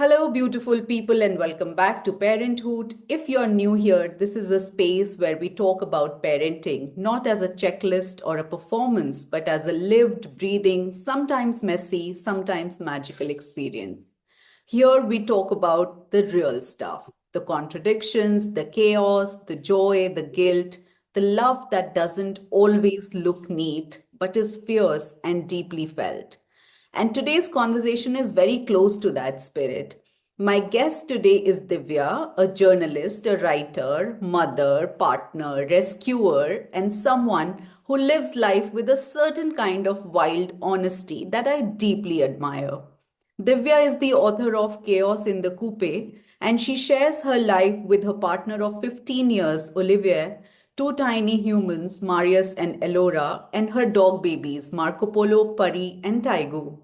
Hello, beautiful people, and welcome back to Parenthood. If you're new here, this is a space where we talk about parenting, not as a checklist or a performance, but as a lived, breathing, sometimes messy, sometimes magical experience. Here we talk about the real stuff, the contradictions, the chaos, the joy, the guilt, the love that doesn't always look neat, but is fierce and deeply felt. And today's conversation is very close to that spirit. My guest today is Divya, a journalist, a writer, mother, partner, rescuer, and someone who lives life with a certain kind of wild honesty that I deeply admire. Divya is the author of Chaos in the Coupe, and she shares her life with her partner of 15 years, Olivier, two tiny humans, Marius and Elora, and her dog babies, Marco Polo, Pari, and Taigu.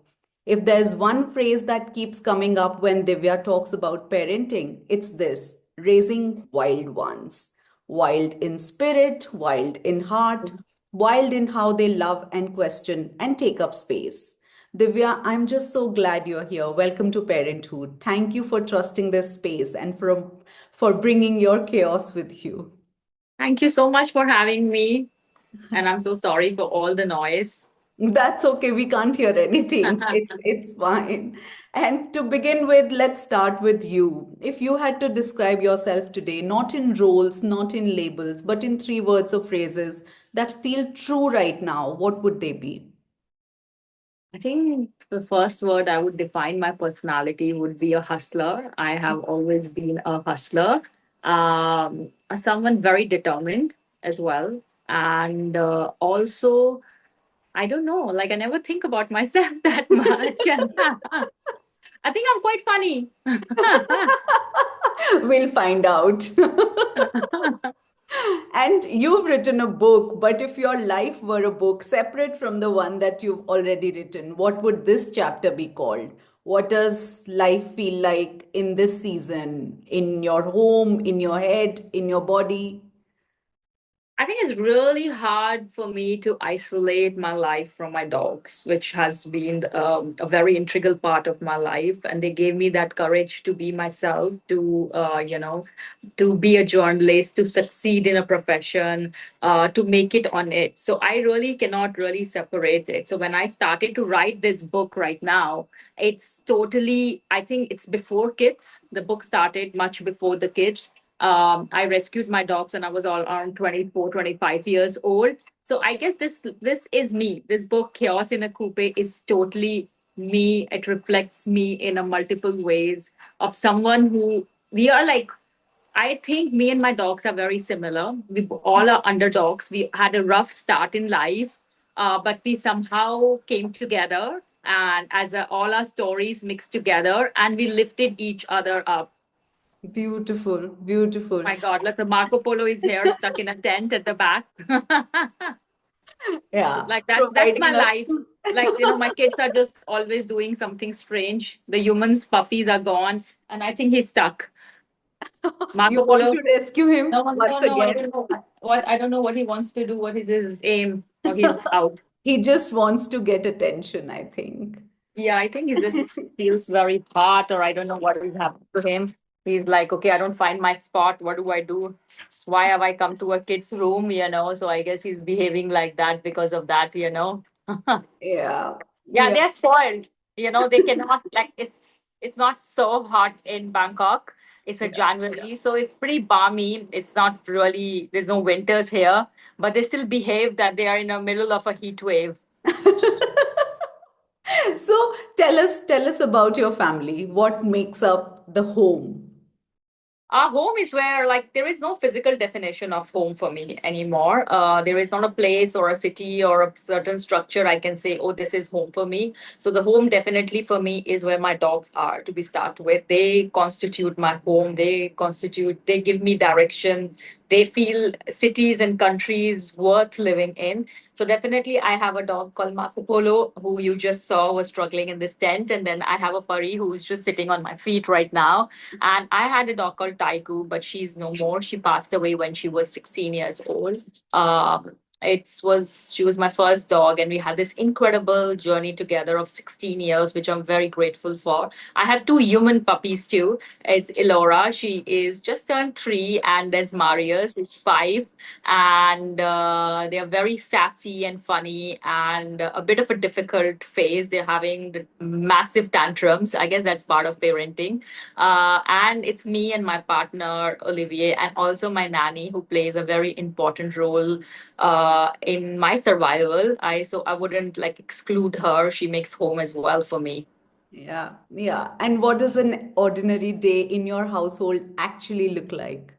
If there's one phrase that keeps coming up when Divya talks about parenting, it's this: raising wild ones. Wild in spirit, wild in heart, wild in how they love and question and take up space. Divya, I'm just so glad you're here. Welcome to Parenthood. Thank you for trusting this space and for bringing your chaos with you. Thank you so much for having me. And I'm so sorry for all the noise. That's okay. We can't hear anything. It's fine. And to begin with, let's start with you. If you had to describe yourself today, not in roles, not in labels, but in three words or phrases that feel true right now, what would they be? I think the first word I would define my personality would be a hustler. I have always been a hustler, someone very determined as well. And also, I don't know, like I never think about myself that much. And I think I'm quite funny. We'll find out. And you've written a book, but if your life were a book separate from the one that you've already written, what would this chapter be called? What does life feel like in this season? In your home, in your head, in your body? I think it's really hard for me to isolate my life from my dogs, which has been a very integral part of my life. And they gave me that courage to be myself, to be a journalist, to succeed in a profession, to make it on it. So I really cannot really separate it. So when I started to write this book right now, it's totally, I think it's before kids. The book started much before the kids. I rescued my dogs and I was all around 24, 25 years old. So I guess this is me. This book, Chaos in a Coupe, is totally me. It reflects me in a multiple ways of someone who we are like. I think me and my dogs are very similar. We all are underdogs. We had a rough start in life, but we somehow came together, and all our stories mixed together, and we lifted each other up. Beautiful, beautiful. My God, look, the Marco Polo is here, stuck in a tent at the back. Yeah, Like that's my providing us. life. Like my kids are just always doing something strange. The humans, puppies are gone, and I think he's stuck. You Marco want Polo. to rescue him No, no, once no. I again? don't know what. I don't know what he wants to do. What is his aim? Or he's out. He just wants to get attention, I think. Yeah, I think he just feels very hot, or I don't know what is happening to him. He's like, okay, I don't find my spot. What do I do? Why have I come to a kid's room? So I guess he's behaving like that because of that. Yeah, Yeah, yeah. they're spoiled. They cannot like it's not so hot in Bangkok. It's a January, so it's pretty balmy. It's not really there's no winters here, but they still behave that they are in the middle of a heat wave. So tell us about your family. What makes up the home? Our home is where, like, there is no physical definition of home for me anymore. There is not a place or a city or a certain structure I can say, oh, this is home for me. So the home definitely for me is where my dogs are to be start with. They constitute my home. They give me direction. They feel cities and countries worth living in. So definitely, I have a dog called Marco Polo, who you just saw was struggling in this tent, and then I have a furry who's just sitting on my feet right now. And I had a dog called Taiku, but she's no more. She passed away when she was 16 years old. She was my first dog, and we had this incredible journey together of 16 years, which I'm very grateful for. I have two human puppies too. It's Elora, she is just turned 3, and there's Marius, who's 5, and they are very sassy and funny, and a bit of a difficult phase. They're having the massive tantrums. I guess that's part of parenting. And it's me and my partner Olivier, and also my nanny, who plays a very important role in my survival. I wouldn't like exclude her. She makes home as well for me. Yeah, yeah. And what does an ordinary day in your household actually look like?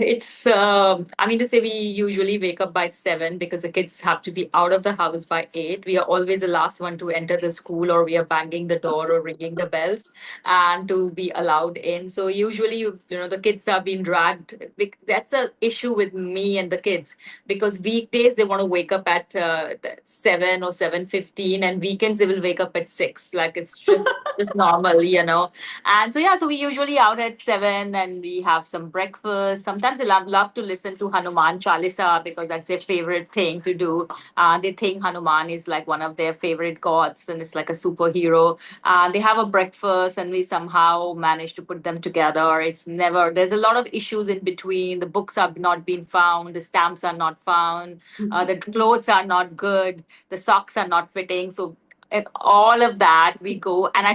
It's, I mean to say, we usually wake up by 7 because the kids have to be out of the house by 8. We are always the last one to enter the school, or we are banging the door or ringing the bells and to be allowed in. So usually, the kids are being dragged. That's a issue with me and the kids, because weekdays they want to wake up at 7 or 7:15, and weekends they will wake up at 6. Like it's just normal. And so yeah, so we usually out at 7, and we have some breakfast. Sometimes they love to listen to Hanuman Chalisa because that's their favorite thing to do. They think Hanuman is like one of their favorite gods, and it's like a superhero. They have a breakfast, and we somehow manage to put them together. There's a lot of issues in between. The books have not been found, the stamps are not found, the clothes are not good, the socks are not fitting. So and all of that we go, and I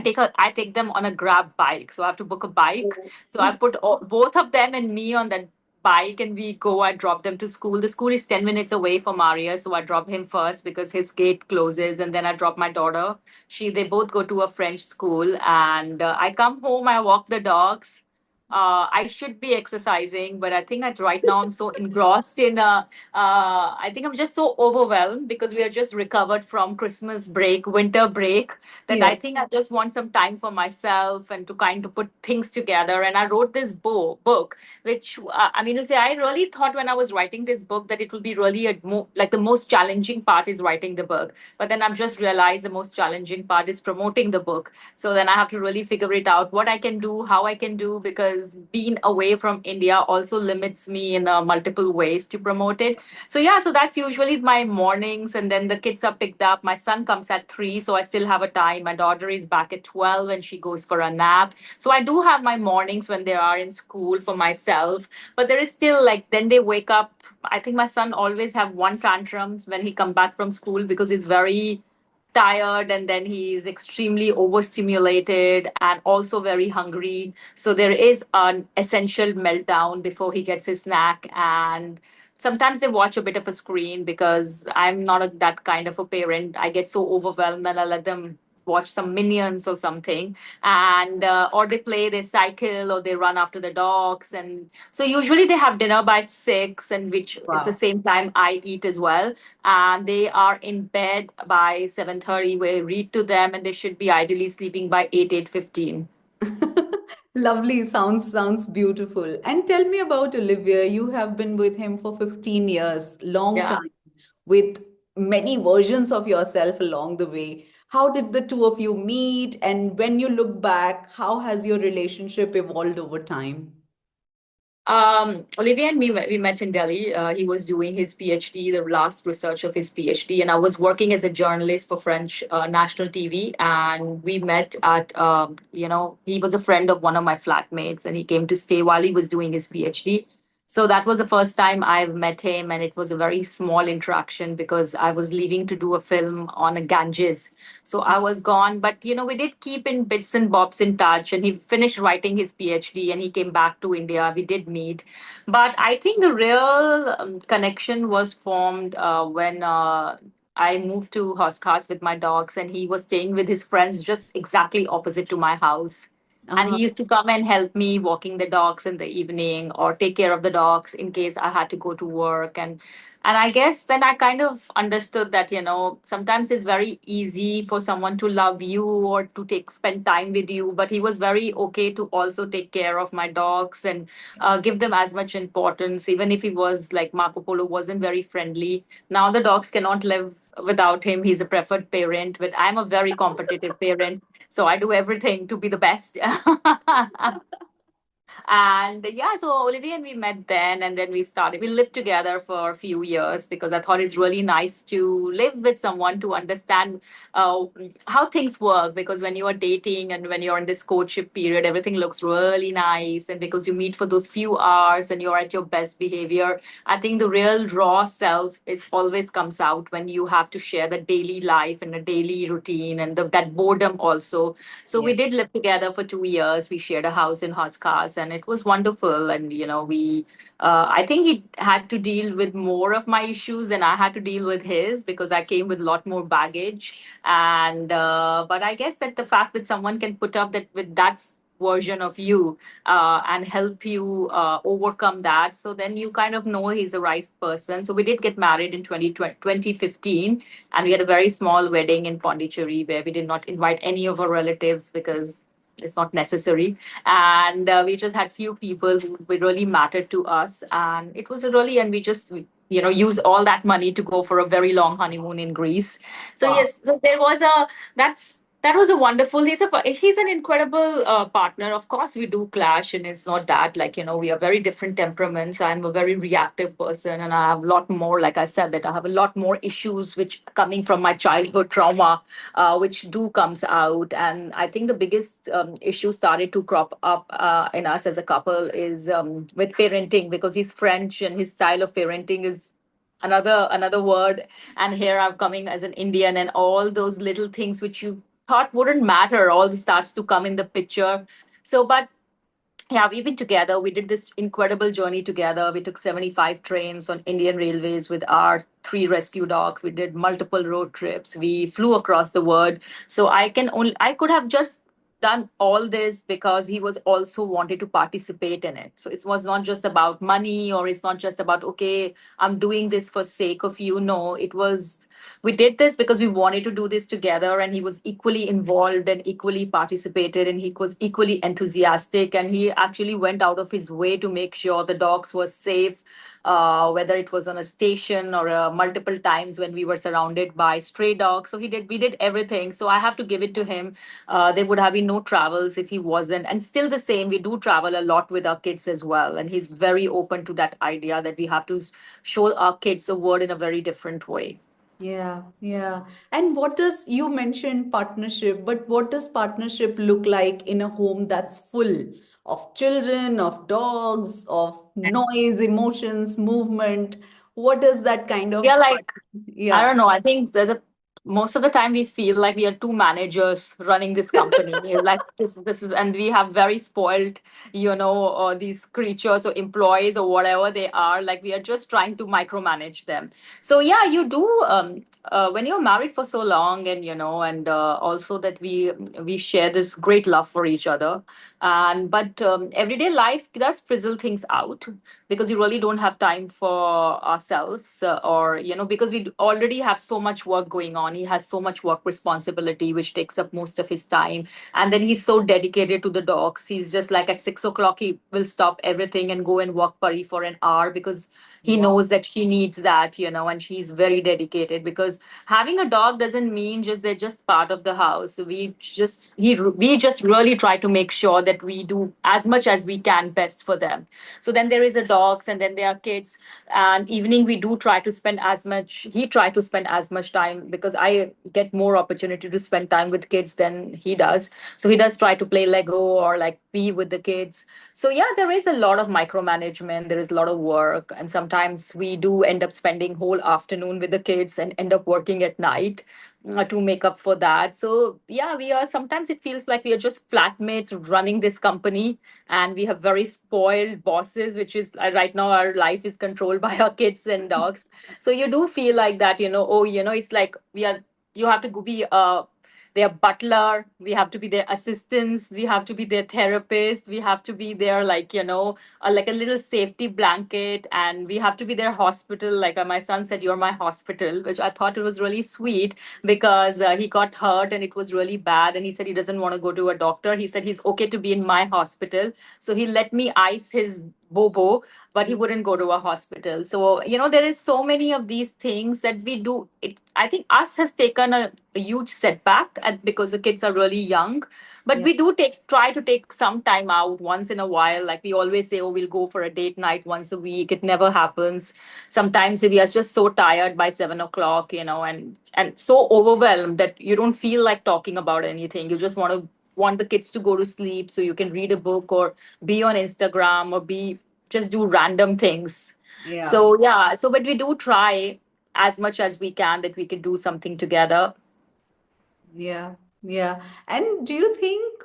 take them on a grab bike, so I have to book a bike. So I put both of them and me on that bike, and we go. I drop them to school. The school is 10 minutes away from Maria, so I drop him first because his gate closes, and then I drop my daughter. They both go to a French school, and I come home, I walk the dogs. I should be exercising, but I think that right now I'm so engrossed in I think I'm just so overwhelmed because we are just recovered from Christmas break, winter break, that I Yes. think I just want some time for myself and to kind of put things together. And I wrote this book, which I mean to say, I really thought when I was writing this book that it will be really like the most challenging part is writing the book. But then I've just realized the most challenging part is promoting the book. So then I have to really figure it out what I can do, how I can do, because being away from India also limits me in multiple ways to promote it. So yeah, so that's usually my mornings, and then the kids are picked up. My son comes at 3, so I still have a time. My daughter is back at 12 and she goes for a nap. So I do have my mornings when they are in school for myself, but there is still like then they wake up. I think my son always have one tantrums when he come back from school because he's very tired, and then he's extremely overstimulated and also very hungry. So there is an essential meltdown before he gets his snack. And sometimes they watch a bit of a screen because I'm not that kind of a parent. I get so overwhelmed and I let them watch some minions or something, and or they play, they cycle, or they run after the dogs. And so usually they have dinner by 6, and which is the Wow. same time I eat as well. And they are in bed by 7:30. We read to them, and they should be ideally sleeping by 8:15. Lovely. Sounds beautiful. And tell me about Olivia. You have been with him for 15 years, long Yeah. time, with many versions of yourself along the way. How did the two of you meet? And when you look back, how has your relationship evolved over time? Olivier and me, we met in Delhi. He was doing his PhD, the last research of his PhD, and I was working as a journalist for French national TV. And we met at, he was a friend of one of my flatmates, and he came to stay while he was doing his PhD. So that was the first time I've met him, and it was a very small interaction because I was leaving to do a film on a Ganges. So I was gone, but we did keep in bits and bobs in touch. And he finished writing his PhD and he came back to India. We did meet, but I think the real connection was formed when I moved to Hoskas with my dogs, and he was staying with his friends just exactly opposite to my house. And Ah, he used to come and help me walking the dogs in the evening or take care of the dogs in case I had to go to work. And I guess then I kind of understood that, sometimes it's very easy for someone to love you or to spend time with you, but he was very okay to also take care of my dogs and give them as much importance, even if he was like Marco Polo wasn't very friendly. Now the dogs cannot live without him. He's a preferred parent, but I'm a very competitive parent. So I do everything to be the best. And yeah, so Olivia and we met then, and then we lived together for a few years because I thought it's really nice to live with someone to understand uh, how things work. Because when you are dating and when you're in this courtship period, everything looks really nice. And because you meet for those few hours and you're at your best behavior, I think the real raw self is always comes out when you have to share the daily life and the daily routine and that boredom also. So Yeah. we did live together for 2 years. We shared a house in Hoskas, and it was wonderful. And I think he had to deal with more of my issues than I had to deal with his because I came with a lot more baggage. And but I guess that the fact that someone can put up that with that version of you and help you overcome that. So then you kind of know he's the right person. So we did get married in 2015, and we had a very small wedding in Pondicherry where we did not invite any of our relatives because it's not necessary. And we just had few people who really mattered to us. And it was a really, and we just, use all that money to go for a very long honeymoon in Greece. So Wow. yes, so there was that that was a wonderful. He's an incredible partner. Of course, we do clash, and it's not that like we are very different temperaments. I'm a very reactive person, and I have a lot more. Like I said, that I have a lot more issues which coming from my childhood trauma, which do comes out. And I think the biggest issue started to crop up in us as a couple is with parenting because he's French and his style of parenting is another word. And here I'm coming as an Indian, and all those little things which you thought wouldn't matter all starts to come in the picture. So but yeah, we've been together. We did this incredible journey together. We took 75 trains on Indian Railways with our three rescue dogs. We did multiple road trips. We flew across the world. So I could have just done all this because he was also wanted to participate in it. So it was not just about money, or it's not just about, okay, I'm doing this for sake of you. No, it was, we did this because we wanted to do this together, and he was equally involved and equally participated, and he was equally enthusiastic, and he actually went out of his way to make sure the dogs were safe, whether it was on a station or multiple times when we were surrounded by stray dogs. So we did everything. So I have to give it to him. There would have been no travels if he wasn't. And still the same, we do travel a lot with our kids as well, and he's very open to that idea that we have to show our kids the world in a very different way. Yeah, yeah. And what does, you mentioned partnership, but what does partnership look like in a home that's full of children, of dogs, of noise, emotions, movement? What does that kind We are of like, I yeah. don't know. I think most of the time we feel like we are two managers running this company. It's like this is, and we have very spoiled, these creatures or employees or whatever they are. Like we are just trying to micromanage them. So yeah, you do. When you're married for so long, and and also that we share this great love for each other, and but everyday life does frizzle things out because we really don't have time for ourselves, or because we already have so much work going on. He has so much work responsibility which takes up most of his time, and then he's so dedicated to the dogs. He's just like at 6 o'clock he will stop everything and go and walk Pari for an hour because he Wow. knows that she needs that, and she's very dedicated because having a dog doesn't mean just they're just part of the house. We just really try to make sure that we do as much as we can best for them. So then there is a dogs, and then there are kids. And evening we do try to spend as much. He try to spend as much time because I get more opportunity to spend time with kids than he does. So he does try to play Lego or like be with the kids. So yeah, there is a lot of micromanagement. There is a lot of work, and sometimes we do end up spending whole afternoon with the kids and end up working at night to make up for that. So yeah, we are sometimes it feels like we are just flatmates running this company, and we have very spoiled bosses, which is right now our life is controlled by our kids and dogs. So you do feel like that, it's like we are, you have to go be their butler, we have to be their assistants, we have to be their therapist, we have to be their like like a little safety blanket, and we have to be their hospital. Like my son said, you're my hospital, which I thought it was really sweet because he got hurt and it was really bad, and he said he doesn't want to go to a doctor. He said he's okay to be in my hospital. So he let me ice his bobo, but he wouldn't go to a hospital. So, there is so many of these things that we do. I think us has taken a huge setback because the kids are really young. But Yeah. we do try to take some time out once in a while. Like we always say, oh, we'll go for a date night once a week. It never happens. Sometimes we are just so tired by 7 o'clock, and so overwhelmed that you don't feel like talking about anything. You just want the kids to go to sleep so you can read a book or be on Instagram or be just do random things. Yeah. So yeah, but we do try as much as we can that we can do something together. Yeah. Yeah. And do you think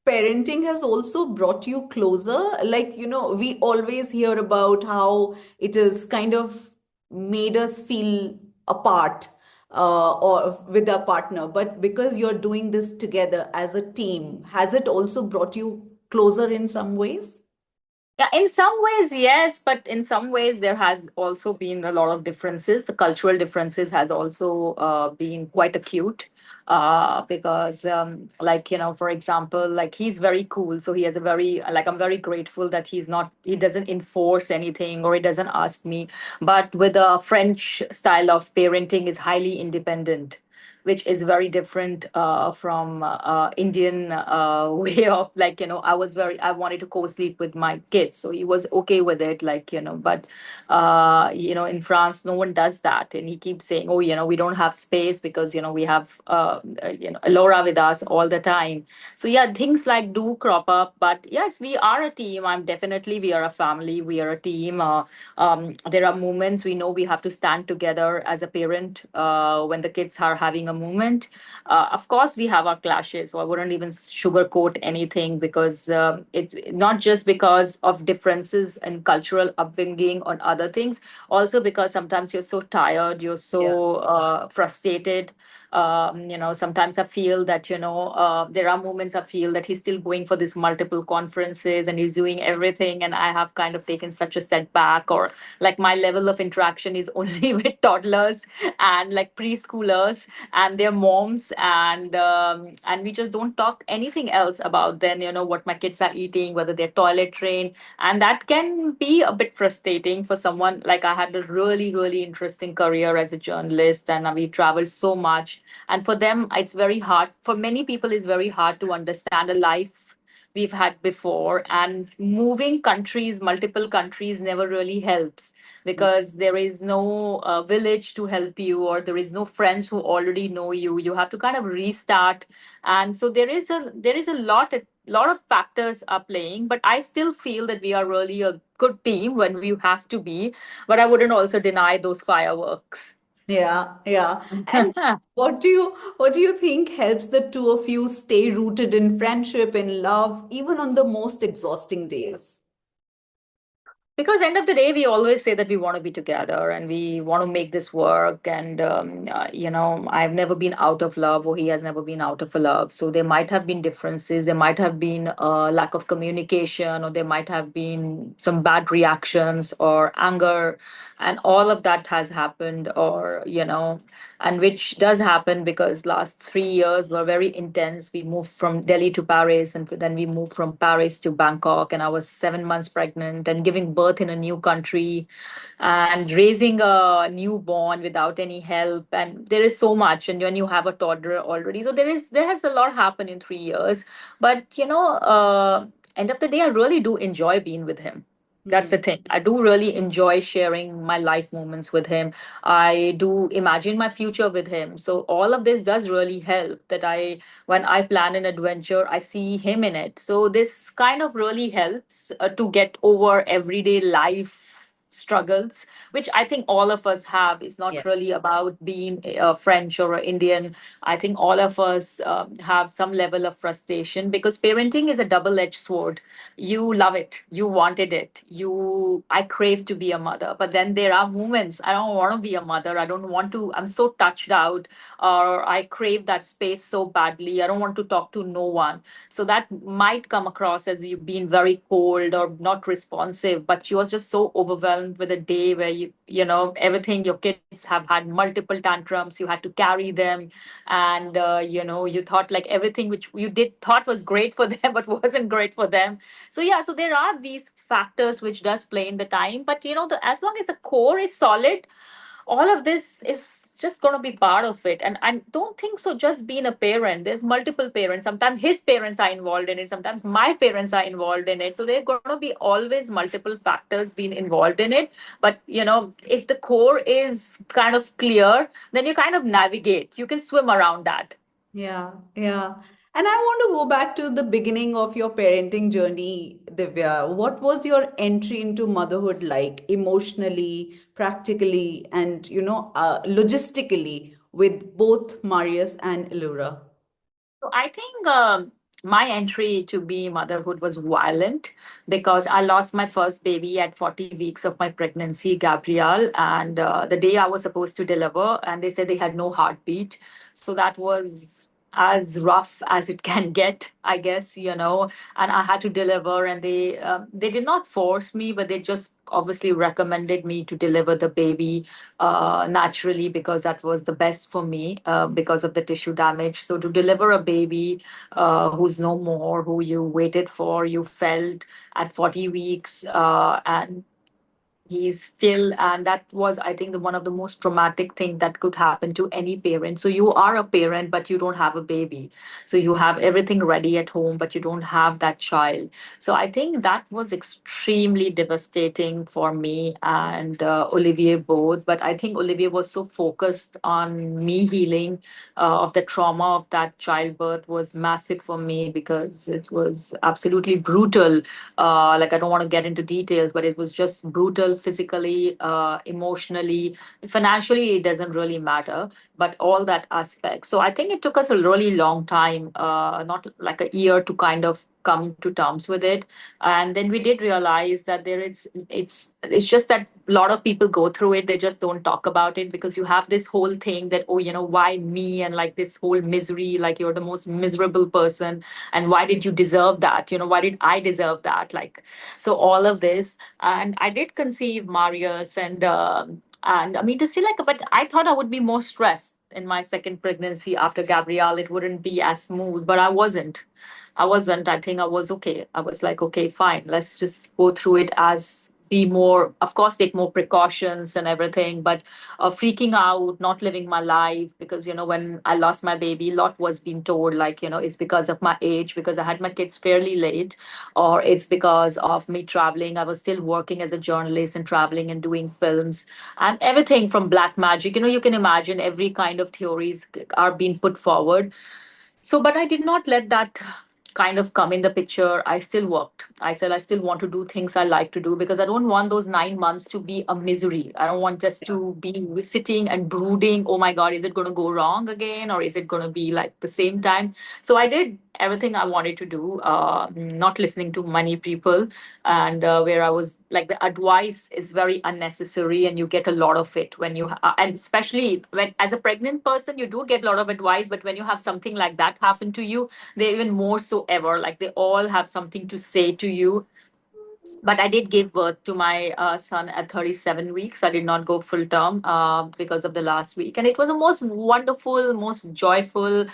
parenting has also brought you closer? Like, we always hear about how it has kind of made us feel apart or with our partner. But because you're doing this together as a team, has it also brought you closer in some ways? Yeah, in some ways, yes, but in some ways there has also been a lot of differences. The cultural differences has also been quite acute. Because like for example, like he's very cool, so he has a very like I'm very grateful that he doesn't enforce anything or he doesn't ask me. But with a French style of parenting is highly independent, which is very different from Indian way of, like, I wanted to co-sleep with my kids, so he was okay with it, like, but in France, no one does that, and he keeps saying, oh, we don't have space because we have Alora with us all the time. So yeah, things like do crop up, but yes, we are a team. We are a family. We are a team. There are moments we know we have to stand together as a parent when the kids are having a moment. Of course, we have our clashes, so I wouldn't even sugarcoat anything because it's not just because of differences in cultural upbringing or other things, also because sometimes you're so tired, you're Yeah. so frustrated. Sometimes I feel that, there are moments I feel that he's still going for these multiple conferences and he's doing everything, and I have kind of taken such a setback, or like my level of interaction is only with toddlers and like preschoolers and their moms, and we just don't talk anything else about then, what my kids are eating, whether they're toilet trained, and that can be a bit frustrating for someone. Like I had a really really interesting career as a journalist, and we traveled so much, and for them it's very hard, for many people it's very hard to understand a life we've had before, and moving countries, multiple countries, never really helps because there is no village to help you, or there is no friends who already know you. You have to kind of restart, and so there is a lot of factors are playing, but I still feel that we are really a good team when we have to be, but I wouldn't also deny those fireworks. Yeah, yeah. And what do you think helps the two of you stay rooted in friendship, in love, even on the most exhausting days? Because end of the day we always say that we want to be together and we want to make this work, and I've never been out of love, or he has never been out of a love, so there might have been differences, there might have been a lack of communication, or there might have been some bad reactions or anger, and all of that has happened, or and which does happen because last 3 years were very intense. We moved from Delhi to Paris, and then we moved from Paris to Bangkok, and I was 7 months pregnant and giving birth in a new country and raising a newborn without any help. And there is so much, and when you have a toddler already, so there has a lot happened in 3 years. But end of the day, I really do enjoy being with him. That's Hmm. the thing. I do really enjoy sharing my life moments with him. I do imagine my future with him. So all of this does really help that when I plan an adventure, I see him in it. So this kind of really helps to get over everyday life struggles, which I think all of us have. It's Yeah. not really about being French or Indian. I think all of us have some level of frustration because parenting is a double-edged sword. You love it, you wanted it, I crave to be a mother, but then there are moments I don't want to be a mother. I don't want to, I'm so touched out, or I crave that space so badly, I don't want to talk to no one. So that might come across as you being very cold or not responsive, but she was just so overwhelmed overwhelmed with a day where everything, your kids have had multiple tantrums, you had to carry them, and you thought like everything which you did thought was great for them but wasn't great for them. So yeah, so there are these factors which does play in the time, but as long as the core is solid, all of this is just going to be part of it. And I don't think so just being a parent, there's multiple parents, sometimes his parents are involved in it, sometimes my parents are involved in it, so there are going to be always multiple factors being involved in it. But if the core is kind of clear, then you kind of navigate, you can swim around that. Yeah, yeah. And I want to go back to the beginning of your parenting journey, Divya. What was your entry into motherhood like emotionally, practically, and logistically with both Marius and Elura? So I think my entry to be motherhood was violent because I lost my first baby at 40 weeks of my pregnancy, Gabrielle, and the day I was supposed to deliver, and they said they had no heartbeat. So that was as rough as it can get, I guess. And I had to deliver, and they did not force me, but they just obviously recommended me to deliver the baby naturally because that was the best for me because of the tissue damage. So to deliver a baby who's no more, who you waited for, you felt at 40 weeks, and he's still, and that was, I think, one of the most traumatic thing that could happen to any parent. So you are a parent but you don't have a baby, so you have everything ready at home but you don't have that child. So I think that was extremely devastating for me and Olivier both. But I think Olivier was so focused on me healing of the trauma of that childbirth was massive for me because it was absolutely brutal. Like, I don't want to get into details, but it was just brutal physically, emotionally, financially. It doesn't really matter, but all that aspect. So I think it took us a really long time, not like a year, to kind of come to terms with it. And then we did realize that it's just that a lot of people go through it, they just don't talk about it because you have this whole thing that, oh, why me, and like this whole misery, like you're the most miserable person, and why did you deserve that, why did I deserve that, like, so all of this. And I did conceive Marius, and I mean to say, like, but I thought I would be more stressed in my second pregnancy after Gabrielle. It wouldn't be as smooth, but I wasn't. I think I was okay. I was like, okay, fine. Let's just go through it as be more, of course, take more precautions and everything, but freaking out, not living my life because, when I lost my baby, a lot was being told, like, it's because of my age, because I had my kids fairly late, or it's because of me traveling. I was still working as a journalist and traveling and doing films and everything from black magic. You can imagine every kind of theories are being put forward. So, but I did not let that kind of come in the picture. I still worked. I said, I still want to do things I like to do because I don't want those 9 months to be a misery. I don't want just to be sitting and brooding, oh my God, is it going to go wrong again? Or is it going to be like the same time? So I did everything I wanted to do, not listening to many people, and where I was like, the advice is very unnecessary, and you get a lot of it when and especially when as a pregnant person, you do get a lot of advice, but when you have something like that happen to you, they even more so ever, like they all have something to say to you. But I did give birth to my son at 37 weeks. I did not go full term because of the last week. And it was the most wonderful, most joyful,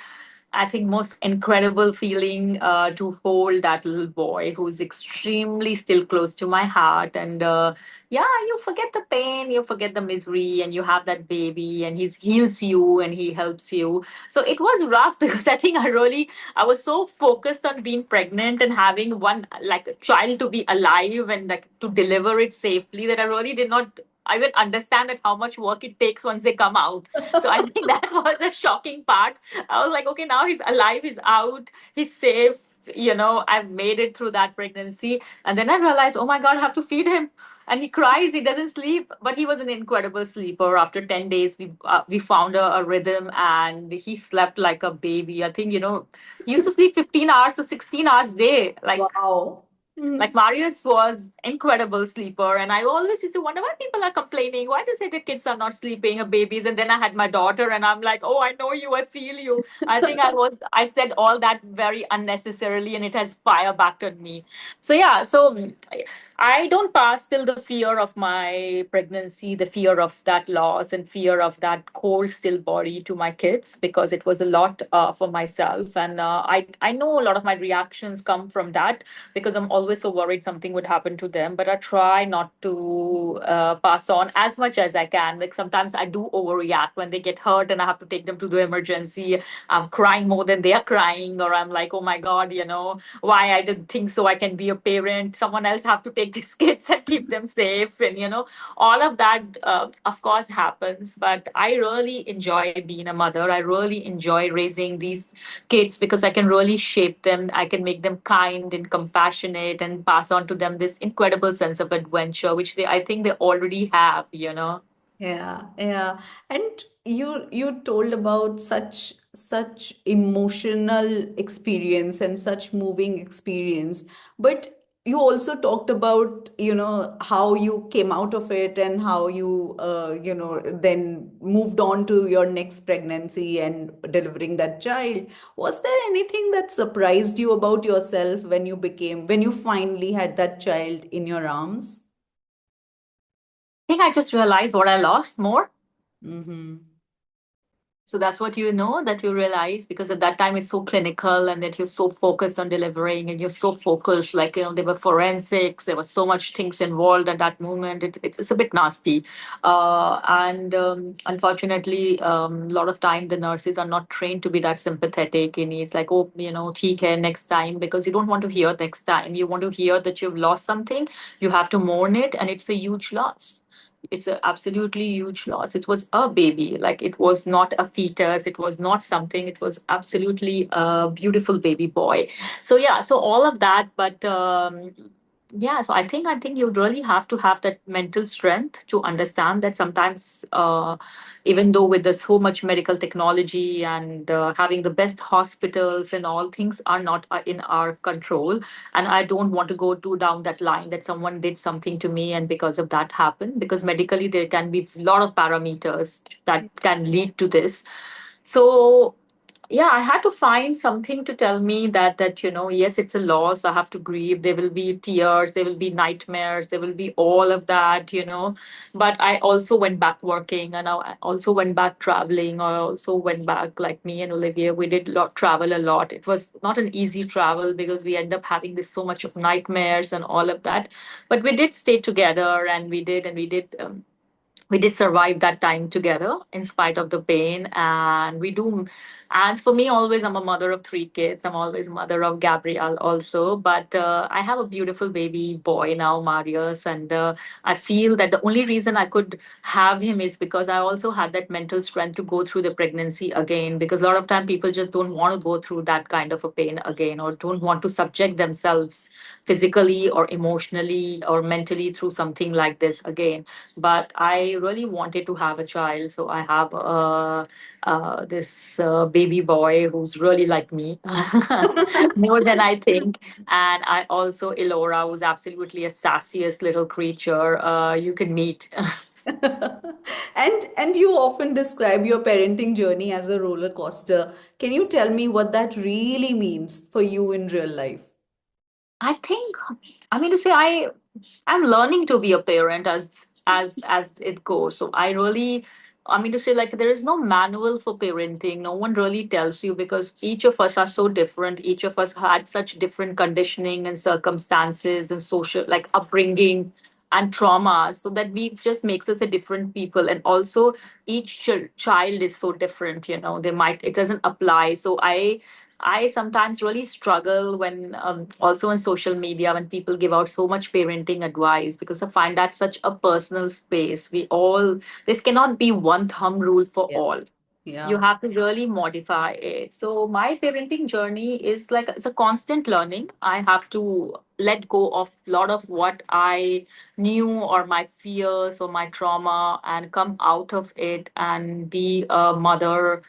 I think, most incredible feeling to hold that little boy who's extremely still close to my heart. And yeah, you forget the pain, you forget the misery, and you have that baby, and he heals you and he helps you. So it was rough because I was so focused on being pregnant and having one, like, a child to be alive and like to deliver it safely, that I really did not I will understand that how much work it takes once they come out. So I think that was a shocking part. I was like, okay, now he's alive, he's out, he's safe. I've made it through that pregnancy. And then I realized, oh my God, I have to feed him. And he cries, he doesn't sleep, but he was an incredible sleeper. After 10 days, we found a rhythm, and he slept like a baby. I think, he used to sleep 15 hours to 16 hours a day. Like, Wow. Like Mm. Marius was incredible sleeper, and I always used to wonder why people are complaining. Why they say the kids are not sleeping, or babies? And then I had my daughter, and I'm like, oh, I know you, I feel you. I think I said all that very unnecessarily, and it has fire back on me. So yeah, I don't pass till the fear of my pregnancy, the fear of that loss, and fear of that cold, still body to my kids, because it was a lot for myself, and I know a lot of my reactions come from that, because I'm always so worried something would happen to them. But I try not to pass on as much as I can. Like sometimes I do overreact when they get hurt and I have to take them to the emergency. I'm crying more than they are crying, or I'm like, oh my God, why I didn't think so. I can be a parent. Someone else have to take these kids and keep them safe, and all of that, of course, happens. But I really enjoy being a mother. I really enjoy raising these kids because I can really shape them. I can make them kind and compassionate and pass on to them this incredible sense of adventure, which I think they already have. Yeah, yeah. And you told about such emotional experience and such moving experience, but you also talked about, how you came out of it and how you then moved on to your next pregnancy and delivering that child. Was there anything that surprised you about yourself when you finally had that child in your arms? I think I just realized what I lost more. Mm-hmm. So that's what that you realize, because at that time it's so clinical and that you're so focused on delivering and you're so focused, like, there were forensics, there was so much things involved at that moment. It's a bit nasty. And unfortunately, a lot of time the nurses are not trained to be that sympathetic. And it's like, oh, take care next time, because you don't want to hear next time. You want to hear that you've lost something, you have to mourn it, and it's a huge loss. It's a absolutely huge loss. It was a baby, like it was not a fetus, it was not something, it was absolutely a beautiful baby boy. So yeah, so all of that. But yeah, so I think you really have to have that mental strength to understand that sometimes, even though with the so much medical technology and having the best hospitals and all, things are not in our control. And I don't want to go too down that line that someone did something to me and because of that happened, because medically there can be a lot of parameters that can lead to this. So yeah, I had to find something to tell me that yes, it's a loss, I have to grieve, there will be tears, there will be nightmares, there will be all of that. But I also went back working, and I also went back traveling. I also went back, like me and Olivia, we did travel a lot. It was not an easy travel because we end up having this so much of nightmares and all of that. But we did stay together, and we did survive that time together in spite of the pain. And we do. And for me, always, I'm a mother of three kids. I'm always mother of Gabriel also. But I have a beautiful baby boy now, Marius. And I feel that the only reason I could have him is because I also had that mental strength to go through the pregnancy again. Because a lot of time people just don't want to go through that kind of a pain again, or don't want to subject themselves physically or emotionally or mentally through something like this again. But I really wanted to have a child, so I have this baby boy who's really like me, more than I think. And I also Elora, who's absolutely a sassiest little creature you can meet. And you often describe your parenting journey as a roller coaster. Can you tell me what that really means for you in real life? I think, I mean to say, I'm learning to be a parent as it goes. So I mean to say, like, there is no manual for parenting. No one really tells you, because each of us are so different. Each of us had such different conditioning and circumstances and social, like, upbringing and trauma, so that we just makes us a different people. And also each child is so different. They might it doesn't apply. So I sometimes really struggle when, also on social media, when people give out so much parenting advice, because I find that such a personal space. This cannot be one thumb rule for Yeah. all. You Yeah. have to really modify it. So my parenting journey is like it's a constant learning. I have to. let go of a lot of what I knew or my fears or my trauma and come out of it and be a mother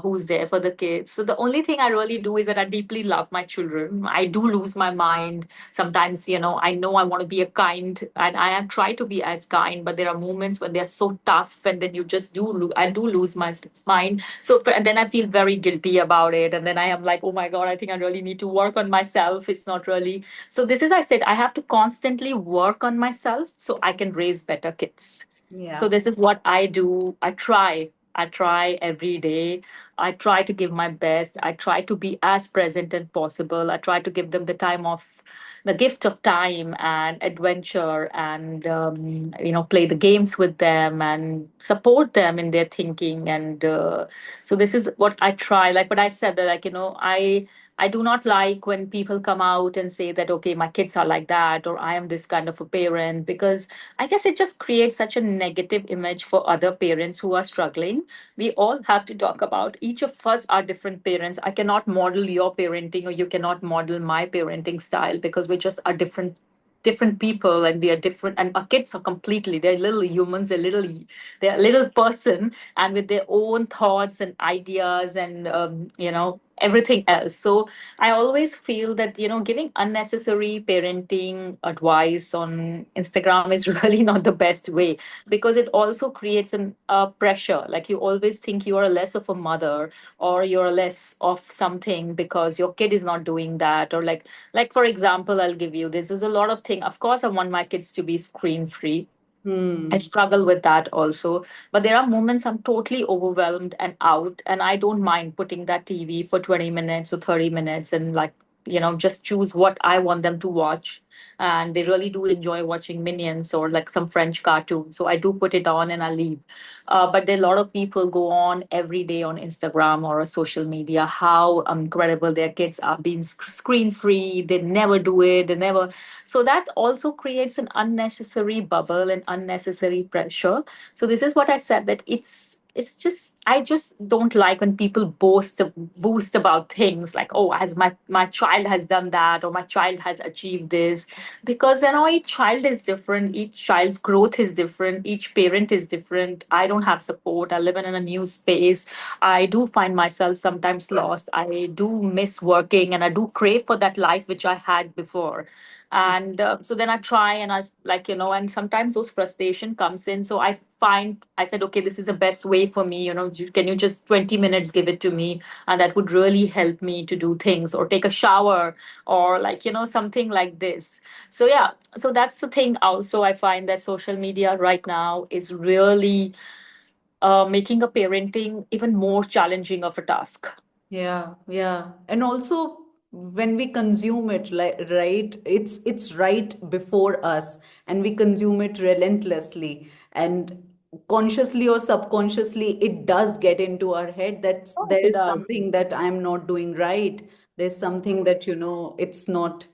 who's there for the kids. So the only thing I really do is that I deeply love my children. I do lose my mind sometimes. I know I want to be a kind, and I am try to be as kind, but there are moments when they're so tough, and then you just I do lose my mind. And then I feel very guilty about it, and then I am like, oh my god, I think I really need to work on myself. It's not really. So this is, I said, I have to constantly work on myself so I can raise better kids. So Yeah. this is what I do. I try every day. I try to give my best. I try to be as present as possible. I try to give them the gift of time and adventure, and play the games with them and support them in their thinking. And so this is what I try. Like what I said, that I do not like when people come out and say that, okay, my kids are like that, or I am this kind of a parent, because I guess it just creates such a negative image for other parents who are struggling. We all have to talk about each of us are different parents. I cannot model your parenting, or you cannot model my parenting style, because we just are different people, and we are different, and our kids are completely, they're little humans, they're a little person, and with their own thoughts and ideas, and everything else. So I always feel that, giving unnecessary parenting advice on Instagram is really not the best way, because it also creates an pressure. Like, you always think you are less of a mother, or you're less of something because your kid is not doing that. Or like for example, I'll give you this. There's a lot of thing. Of course, I want my kids to be screen free. I Hmm. struggle with that also. But there are moments I'm totally overwhelmed and out, and I don't mind putting that TV for 20 minutes or 30 minutes, and like, just choose what I want them to watch. And they really do enjoy watching Minions or like some French cartoon. So I do put it on and I leave. But there are a lot of people go on every day on Instagram or social media how incredible their kids are being screen free. They never do it. They never. So that also creates an unnecessary bubble and unnecessary pressure. So this is what I said, that it's just, I just don't like when people boost about things like, oh, as my child has done that, or my child has achieved this. Because each child is different, each child's growth is different, each parent is different. I don't have support, I live in a new space. I do find myself sometimes lost. I do miss working, and I do crave for that life which I had before. And so then I try, and I like, and sometimes those frustration comes in. So I said, okay, this is the best way for me. Can you just 20 minutes give it to me, and that would really help me to do things, or take a shower, or like, something like this. So yeah, so that's the thing. Also, I find that social media right now is really making a parenting even more challenging of a task. Yeah, yeah. And also when we consume it, like, right, it's right before us, and we consume it relentlessly, and consciously or subconsciously it does get into our head that Of course there it is does. something that I'm not doing right. There's something that, it's not,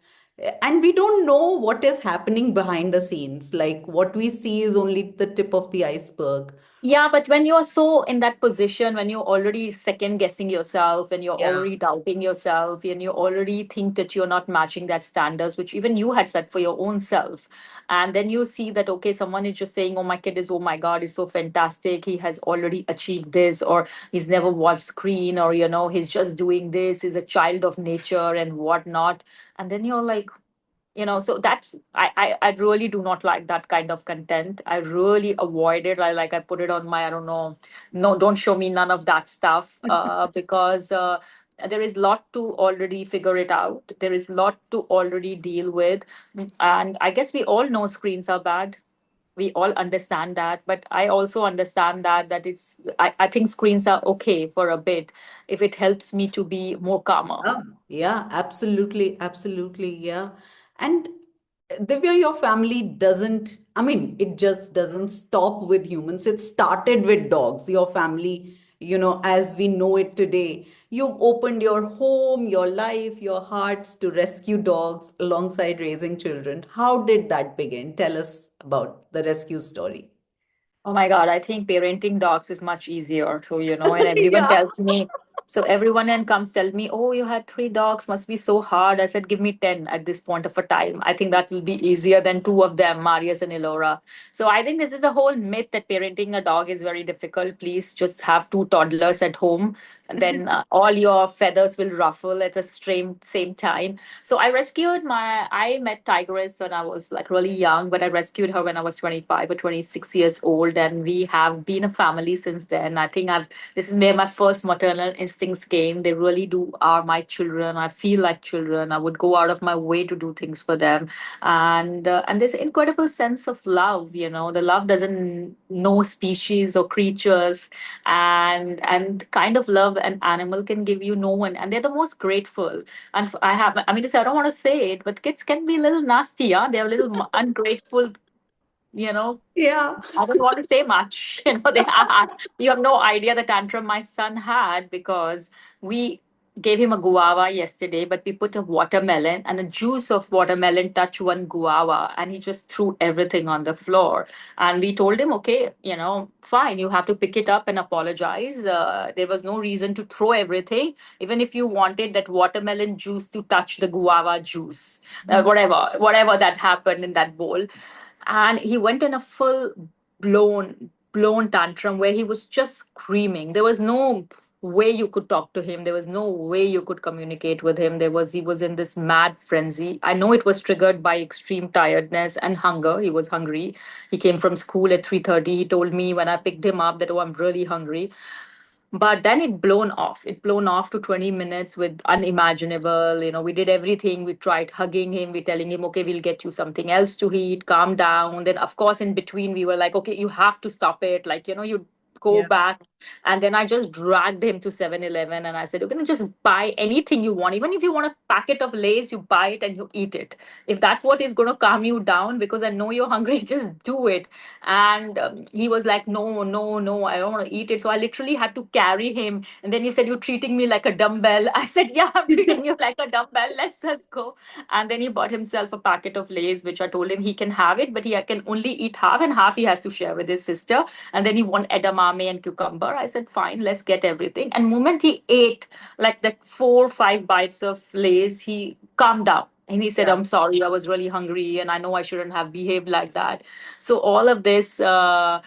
and we don't know what is happening behind the scenes. Like, what we see is only the tip of the iceberg. Yeah, but when you're so in that position, when you're already second guessing yourself, and you're Yeah. already doubting yourself, and you already think that you're not matching that standards, which even you had set for your own self. And then you see that, okay, someone is just saying, oh, my kid is, oh my God, is so fantastic. He has already achieved this, or he's never watched screen, or, he's just doing this, he's a child of nature and whatnot. And then you're like, so that's I really do not like that kind of content. I really avoid it. I put it on my, I don't know, no, don't show me none of that stuff, because there is lot to already figure it out, there is lot to already deal with. And I guess we all know screens are bad, we all understand that, but I also understand that I think screens are okay for a bit if it helps me to be more calmer. Yeah, yeah, absolutely, absolutely, yeah. And Divya, your family doesn't, I mean, it just doesn't stop with humans. It started with dogs. Your family, as we know it today, you've opened your home, your life, your hearts to rescue dogs alongside raising children. How did that begin? Tell us about the rescue story. Oh my God, I think parenting dogs is much easier. So, and everyone Yeah. tells me. So everyone then comes tell me, "Oh, you had three dogs, must be so hard." I said, "Give me 10 at this point of a time. I think that will be easier than two of them, Marius and Elora." So I think this is a whole myth that parenting a dog is very difficult. Please just have two toddlers at home, and then all your feathers will ruffle at the same time. So I met Tigress when I was like really young, but I rescued her when I was 25 or 26 years old, and we have been a family since then. I think this is where my first maternal instincts came. They really do are my children. I feel like children. I would go out of my way to do things for them, and this incredible sense of love. The love doesn't know species or creatures, and the kind of love an animal can give you, no one. And they're the most grateful. And I mean, I don't want to say it, but kids can be a little nasty. Yeah, they're a little ungrateful. You know, Yeah. I don't want to say much. They are. You have no idea the tantrum my son had because we gave him a guava yesterday, but we put a watermelon and a juice of watermelon touched one guava, and he just threw everything on the floor. And we told him, okay, fine, you have to pick it up and apologize. There was no reason to throw everything, even if you wanted that watermelon juice to touch the guava juice, whatever that happened in that bowl. And he went in a full blown tantrum where he was just screaming. There was no way you could talk to him. There was no way you could communicate with him. He was in this mad frenzy. I know it was triggered by extreme tiredness and hunger. He was hungry. He came from school at 3:30. He told me when I picked him up that, oh, I'm really hungry. But then it blown off to 20 minutes with unimaginable. We did everything. We tried hugging him, we telling him, okay, we'll get you something else to eat, calm down. Then of course in between we were like, okay, you have to stop it, like, you go Yeah. back. And then I just dragged him to 7-Eleven and I said, you're going to just buy anything you want. Even if you want a packet of Lays, you buy it and you eat it. If that's what is going to calm you down, because I know you're hungry, just do it. And he was like, no, no, no, I don't want to eat it. So I literally had to carry him. And then you said, you're treating me like a dumbbell. I said, yeah, I'm treating you like a dumbbell. Let's just go. And then he bought himself a packet of Lays, which I told him he can have it, but he can only eat half, and half he has to share with his sister. And then he want edamame and cucumber. I said, fine, let's get everything. And moment he ate like that 4 or 5 bites of Lays, he calmed down. And he said, Yeah. I'm sorry, I was really hungry and I know I shouldn't have behaved like that. So all of this, but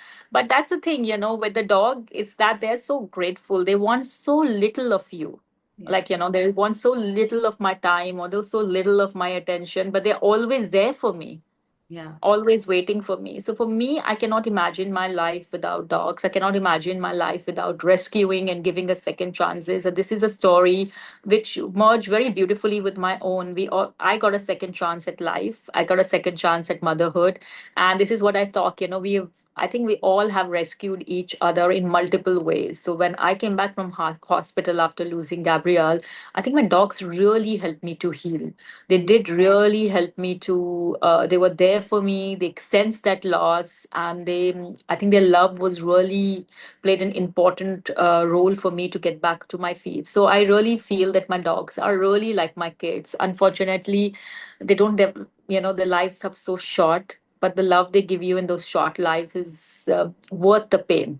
that's the thing, with the dog, is that they're so grateful. They want so little of you. Yeah. Like, they want so little of my time, or there's so little of my attention, but they're always there for me, Yeah. always waiting for me. So for me, I cannot imagine my life without dogs. I cannot imagine my life without rescuing and giving a second chances. And this is a story which merged very beautifully with my own. I got a second chance at life. I got a second chance at motherhood. And this is what I thought, I think we all have rescued each other in multiple ways. So when I came back from hospital after losing Gabrielle, I think my dogs really helped me to heal. They Mm. did really help me to, they were there for me. They sensed that loss, and I think their love was really played an important role for me to get back to my feet. So I really feel that my dogs are really like my kids. Unfortunately, they don't their lives are so short, but the love they give you in those short lives is worth the pain.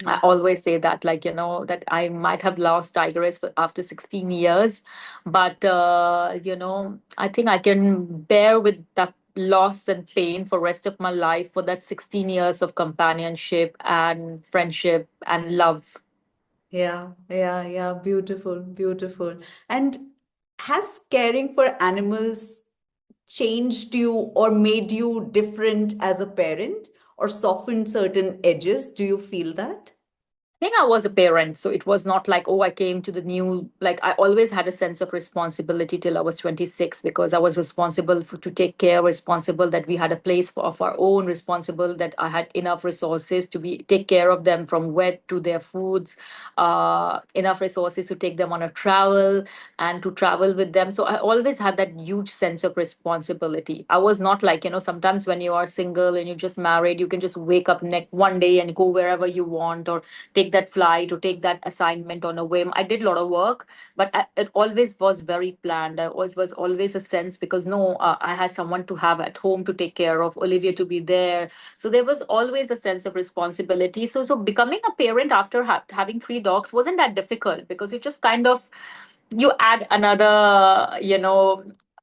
I Yeah. always say that, like, that I might have lost Tigress after 16 years, but, I think I can bear with that loss and pain for rest of my life for that 16 years of companionship and friendship and love. Yeah. Yeah. Yeah. Beautiful. Beautiful. And has caring for animals changed you or made you different as a parent or softened certain edges? Do you feel that? Think I was a parent, so it was not like, oh, I came to the new, like, I always had a sense of responsibility till I was 26, because I was responsible to take care, responsible that we had a place of our own, responsible that I had enough resources to take care of them from wet to their foods, enough resources to take them on a travel and to travel with them. So I always had that huge sense of responsibility. I was not like, sometimes when you are single and you're just married, you can just wake up next one day and go wherever you want, or take take that flight or take that assignment on a whim. I did a lot of work, but it always was very planned. I always was always a sense, because no, I had someone to have at home to take care of, Olivia to be there. So there was always a sense of responsibility. So becoming a parent after having three dogs wasn't that difficult, because you just kind of, you add another,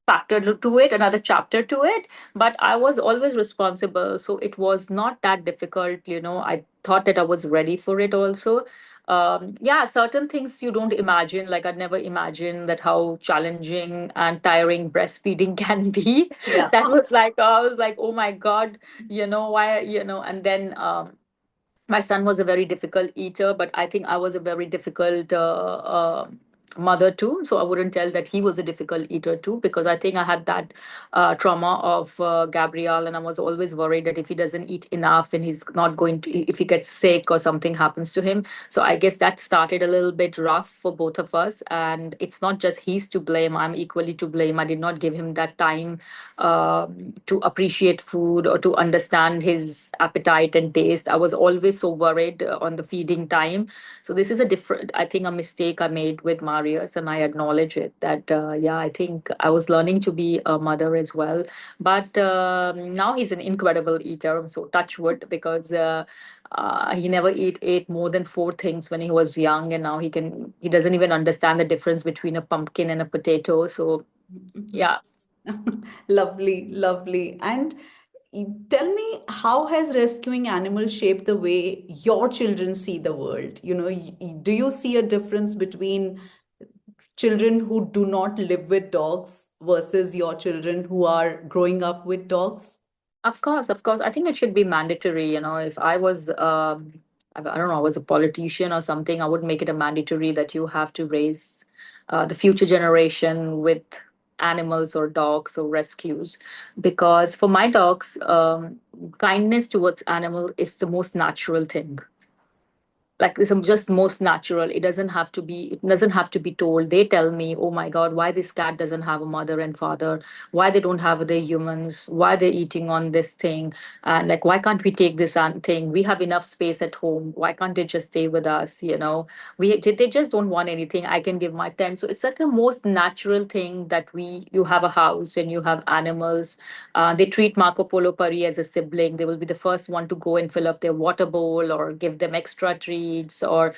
factor to it, another chapter to it. But I was always responsible, so it was not that difficult. I thought that I was ready for it also. Yeah, certain things you don't imagine, like I'd never imagined that how challenging and tiring breastfeeding can be. Yeah. That was like, I was like, oh my God, why, and then my son was a very difficult eater, but I think I was a very difficult mother too. So I wouldn't tell that he was a difficult eater too, because I think I had that trauma of Gabriel, and I was always worried that if he doesn't eat enough and he's not going to, if he gets sick or something happens to him. So I guess that started a little bit rough for both of us. And it's not just he's to blame, I'm equally to blame. I did not give him that time to appreciate food or to understand his appetite and taste. I was always so worried on the feeding time. So this is a different, I think, a mistake I made with Marius, and I acknowledge it. That yeah, I think I was learning to be a mother as well. But now he's an incredible eater. So touch wood, because. He never ate more than four things when he was young, and now he doesn't even understand the difference between a pumpkin and a potato. So yeah. Lovely, lovely. And tell me, how has rescuing animals shaped the way your children see the world? Do you see a difference between children who do not live with dogs versus your children who are growing up with dogs? Of course, of course. I think it should be mandatory. If I was, I don't know, I was a politician or something, I would make it a mandatory that you have to raise the future generation with animals or dogs or rescues. Because for my dogs, kindness towards animal is the most natural thing. Like, this is just most natural. It doesn't have to be told. They tell me, oh my God, why this cat doesn't have a mother and father, why they don't have the humans, why they're eating on this thing, and like, why can't we take this thing? We have enough space at home, why can't they just stay with us? They just don't want anything. I can give my 10. So it's like a most natural thing that you have a house and you have animals. They treat Marco Polo Pari as a sibling. They will be the first one to go and fill up their water bowl or give them extra treats, or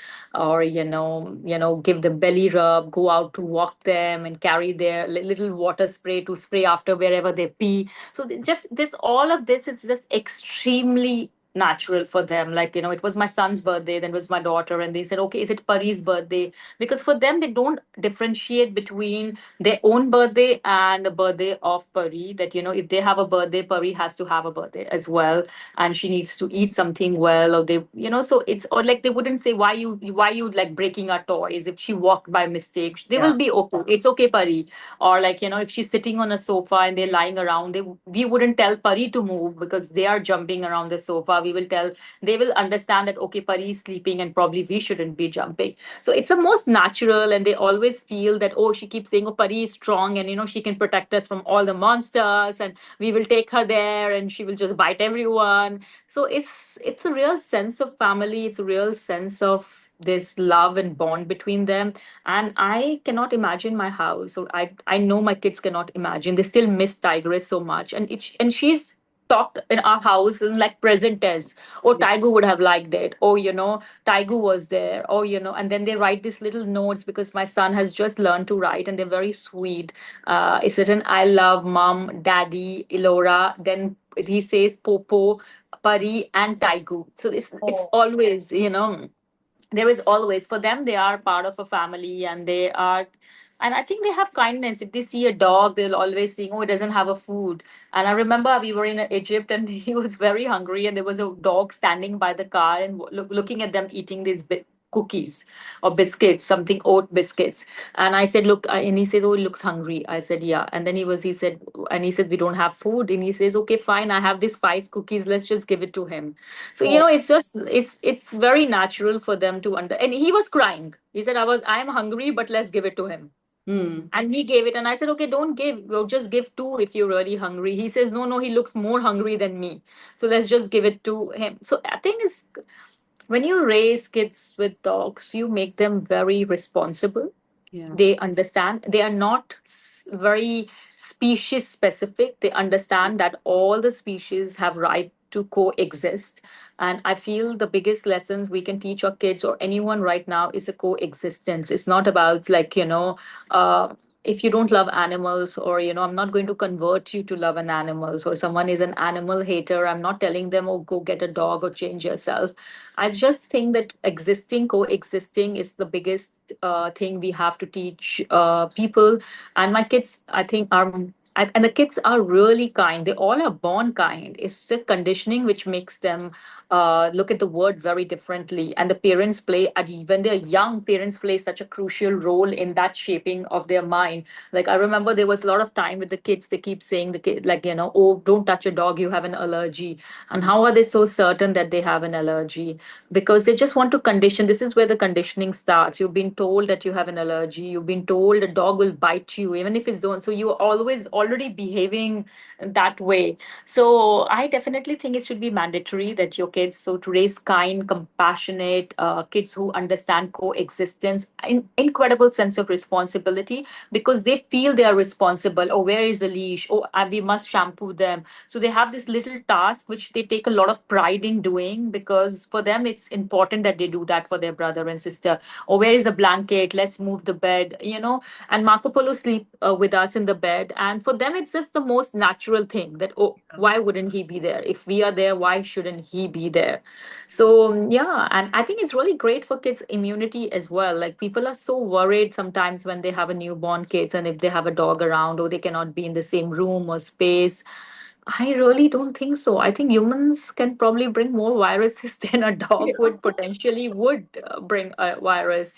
give them belly rub, go out to walk them and carry their little water spray to spray after wherever they pee. So just this, all of this is just extremely natural for them. Like, it was my son's birthday, then it was my daughter, and they said, okay, is it Pari's birthday? Because for them, they don't differentiate between their own birthday and the birthday of Pari. That, if they have a birthday, Pari has to have a birthday as well, and she needs to eat something well, or so it's, or like, they wouldn't say, why you like breaking our toys. If she walked by mistake, they Yeah. will be okay. It's okay, Pari. Or like, if she's sitting on a sofa and they're lying around, we wouldn't tell Pari to move because they are jumping around the sofa. They will understand that, okay, Pari is sleeping and probably we shouldn't be jumping. So it's the most natural, and they always feel that, oh, she keeps saying, oh, Pari is strong, and she can protect us from all the monsters, and we will take her there and she will just bite everyone. So it's a real sense of family. It's a real sense of this love and bond between them. And I cannot imagine my house, or I know my kids cannot imagine. They still miss Tigress so much, and she's talked in our house in like present tense. Oh, Yeah. Tiger would have liked it. Oh, Tiger was there. Oh, and then they write these little notes, because my son has just learned to write, and they're very sweet. It's written, I love mom, daddy, Elora. Then he says Popo, Pari, and Taigu. So it's Oh. always, there is always, for them, they are part of a family, and they are, and I think they have kindness. If they see a dog, they'll always say, oh, it doesn't have a food. And I remember we were in Egypt, and he was very hungry, and there was a dog standing by the car and looking at them eating these cookies or biscuits, something, oat biscuits. And I said, look, and he said, oh, he looks hungry. I said, yeah. And then he said, we don't have food. And he says, okay, fine, I have these five cookies, let's just give it to him. So, Oh. it's very natural for them to and he was crying. He said, I'm hungry, but let's give it to him. Hmm. And he gave it, and I said, okay, don't give, well, just give two if you're really hungry. He says, no, no, he looks more hungry than me. So let's just give it to him. So I think when you raise kids with dogs, you make them very responsible. Yeah. They understand, they are not very species specific. They understand that all the species have right to coexist. And I feel the biggest lessons we can teach our kids or anyone right now is a coexistence. It's not about like, uh, if you don't love animals, or I'm not going to convert you to love an animals, or someone is an animal hater, I'm not telling them, oh, go get a dog or change yourself. I just think that coexisting is the biggest thing we have to teach people. And my kids, I think, are. And the kids are really kind. They all are born kind. It's the conditioning which makes them look at the world very differently. And the parents play, when they're young, parents play such a crucial role in that shaping of their mind. Like I remember there was a lot of time with the kids. They keep saying the kid, like, oh, don't touch a dog, you have an allergy. And Mm. how are they so certain that they have an allergy? Because they just want to condition. This is where the conditioning starts. You've been told that you have an allergy. You've been told a dog will bite you, even if it's don't. So you're always already behaving that way. So I definitely think it should be mandatory that your kids, so to raise kind, compassionate kids who understand coexistence, incredible sense of responsibility, because they feel they are responsible. Oh, where is the leash? Oh, we must shampoo them. So they have this little task which they take a lot of pride in doing, because for them it's important that they do that for their brother and sister. Or where is the blanket? Let's move the bed. And Marco Polo sleep with us in the bed. And for them, it's just the most natural thing that, oh, why wouldn't he be there? If we are there, why shouldn't he be there? So, yeah. And I think it's really great for kids' immunity as well. Like people are so worried sometimes when they have a newborn kids, and if they have a dog around, or they cannot be in the same room or space. I really don't think so. I think humans can probably bring more viruses than a dog Yeah. would bring a virus.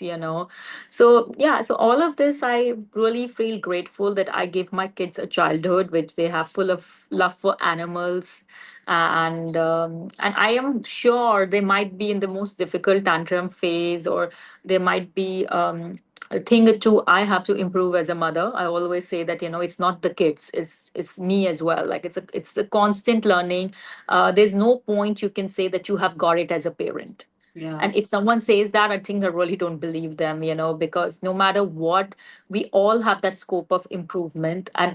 So yeah, so all of this, I really feel grateful that I give my kids a childhood which they have full of love for animals, and I am sure they might be in the most difficult tantrum phase, or they might be a thing too I have to improve as a mother. I always say that it's not the kids, it's me as well. Like it's a constant learning. There's no point you can say that you have got it as a parent. Yeah. And if someone says that, I think I really don't believe them, because no matter what, we all have that scope of improvement. And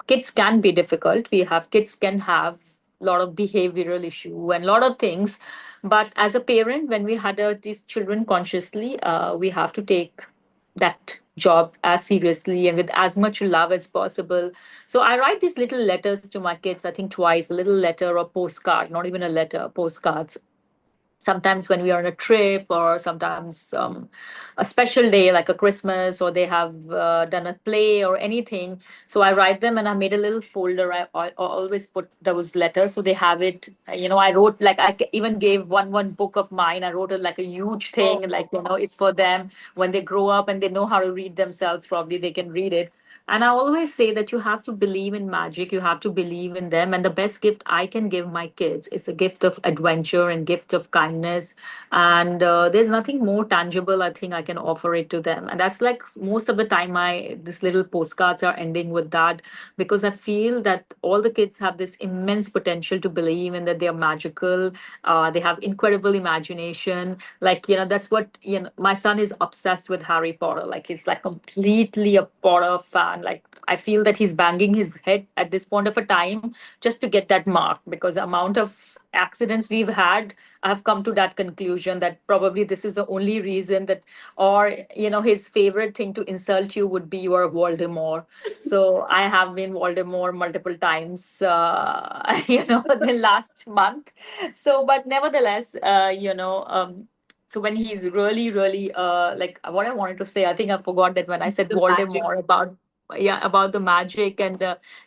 kids can be difficult. Kids can have a lot of behavioral issue and a lot of things. But as a parent, when we had these children consciously, we have to take that job as seriously and with as much love as possible. So I write these little letters to my kids, I think twice, a little letter or postcard, not even a letter, postcards, sometimes when we are on a trip, or sometimes a special day like a Christmas, or they have done a play or anything. So I write them, and I made a little folder. I always put those letters so they have it. I wrote, like, even gave one book of mine. I wrote it like a huge thing, Oh, like, it's for them. When they grow up and they know how to read themselves, probably they can read it. And I always say that you have to believe in magic, you have to believe in them. And the best gift I can give my kids is a gift of adventure and gift of kindness. And there's nothing more tangible I think I can offer it to them. And that's like most of the time my this little postcards are ending with that, because I feel that all the kids have this immense potential to believe in that they are magical. They have incredible imagination. Like, that's what, my son is obsessed with Harry Potter. Like, he's like completely a Potter fan. Like, I feel that he's banging his head at this point of a time just to get that mark, because the amount of accidents we've had, I have come to that conclusion that probably this is the only reason that, or, his favorite thing to insult you would be you are Voldemort. So I have been Voldemort multiple times, the last month. So, but nevertheless, so when he's really, really, like what I wanted to say, I think I forgot that when I said the magic. Voldemort about, yeah, about the magic. And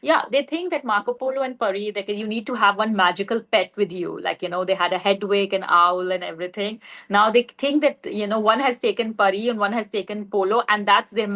yeah, they think that Marco Polo and Pari, like, you need to have one magical pet with you. Like, they had a Hedwig, an owl, and everything. Now they think that, one has taken Pari and one has taken Polo, and that's their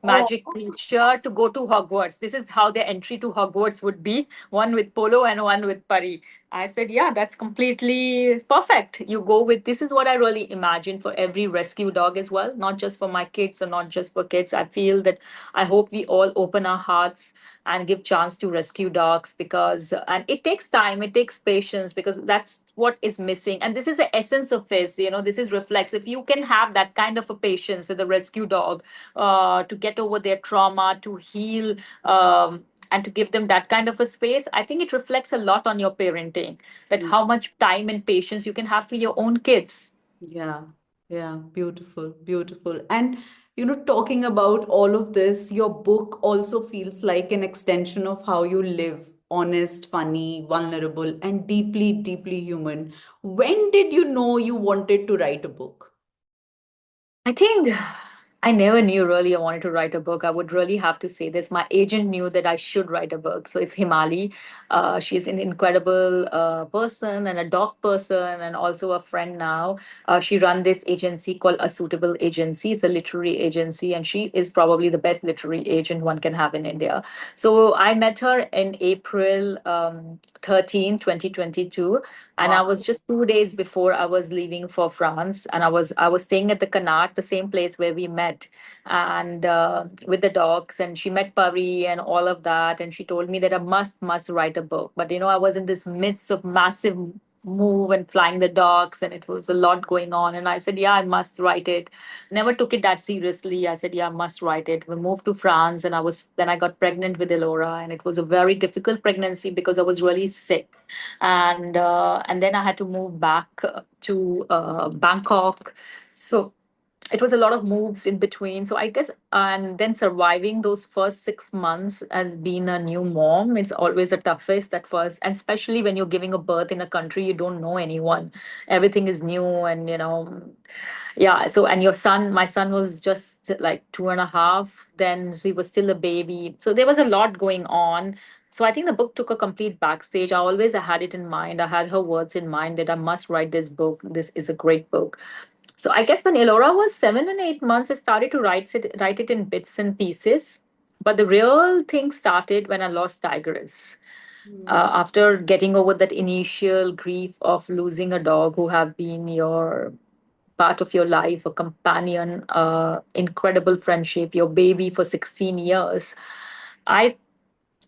Oh, magic creature to go to Hogwarts. This is how their entry to Hogwarts would be, one with Polo and one with Pari. I said, yeah, that's completely perfect. You go with this is what I really imagine for every rescue dog as well, not just for my kids or not just for kids. I feel that I hope we all open our hearts and give chance to rescue dogs, because and it takes time, it takes patience, because that's what is missing. And this is the essence of this, this is reflects. If you can have that kind of a patience with a rescue dog, to get over their trauma, to heal, and to give them that kind of a space, I think it reflects a lot on your parenting, that how much time and patience you can have for your own kids. Yeah, yeah, beautiful, beautiful. And talking about all of this, your book also feels like an extension of how you live, honest, funny, vulnerable, and deeply, deeply human. When did you know you wanted to write a book? I think I never knew really I wanted to write a book. I would really have to say this. My agent knew that I should write a book. So it's Himali. She's an incredible person and a dog person and also a friend now. She run this agency called A Suitable Agency. It's a literary agency, and she is probably the best literary agent one can have in India. So I met her in April 13, 2022, and I was Wow. just 2 days before I was leaving for France, and I was staying at the Canard, the same place where we met, and with the dogs. And she met Pari and all of that, and she told me that I must write a book. But I was in this midst of massive move and flying the dogs, and it was a lot going on. And I said, yeah, I must write it. Never took it that seriously. I said, yeah, I must write it. We moved to France, and I got pregnant with Elora, and it was a very difficult pregnancy because I was really sick. And then I had to move back to Bangkok. So it was a lot of moves in between. So I guess, and then surviving those first 6 months as being a new mom, it's always the toughest at first, and especially when you're giving a birth in a country you don't know anyone. Everything is new, and yeah. So, and my son was just like 2.5, then he was still a baby. So there was a lot going on. So I think the book took a complete backstage. I always had it in mind. I had her words in mind that I must write this book. This is a great book. So I guess when Elora was 7 and 8 months, I started to write it in bits and pieces. But the real thing started when I lost Tigress. After getting over that initial grief of losing a dog who have been your part of your life, a companion, incredible friendship, your baby for 16 years. I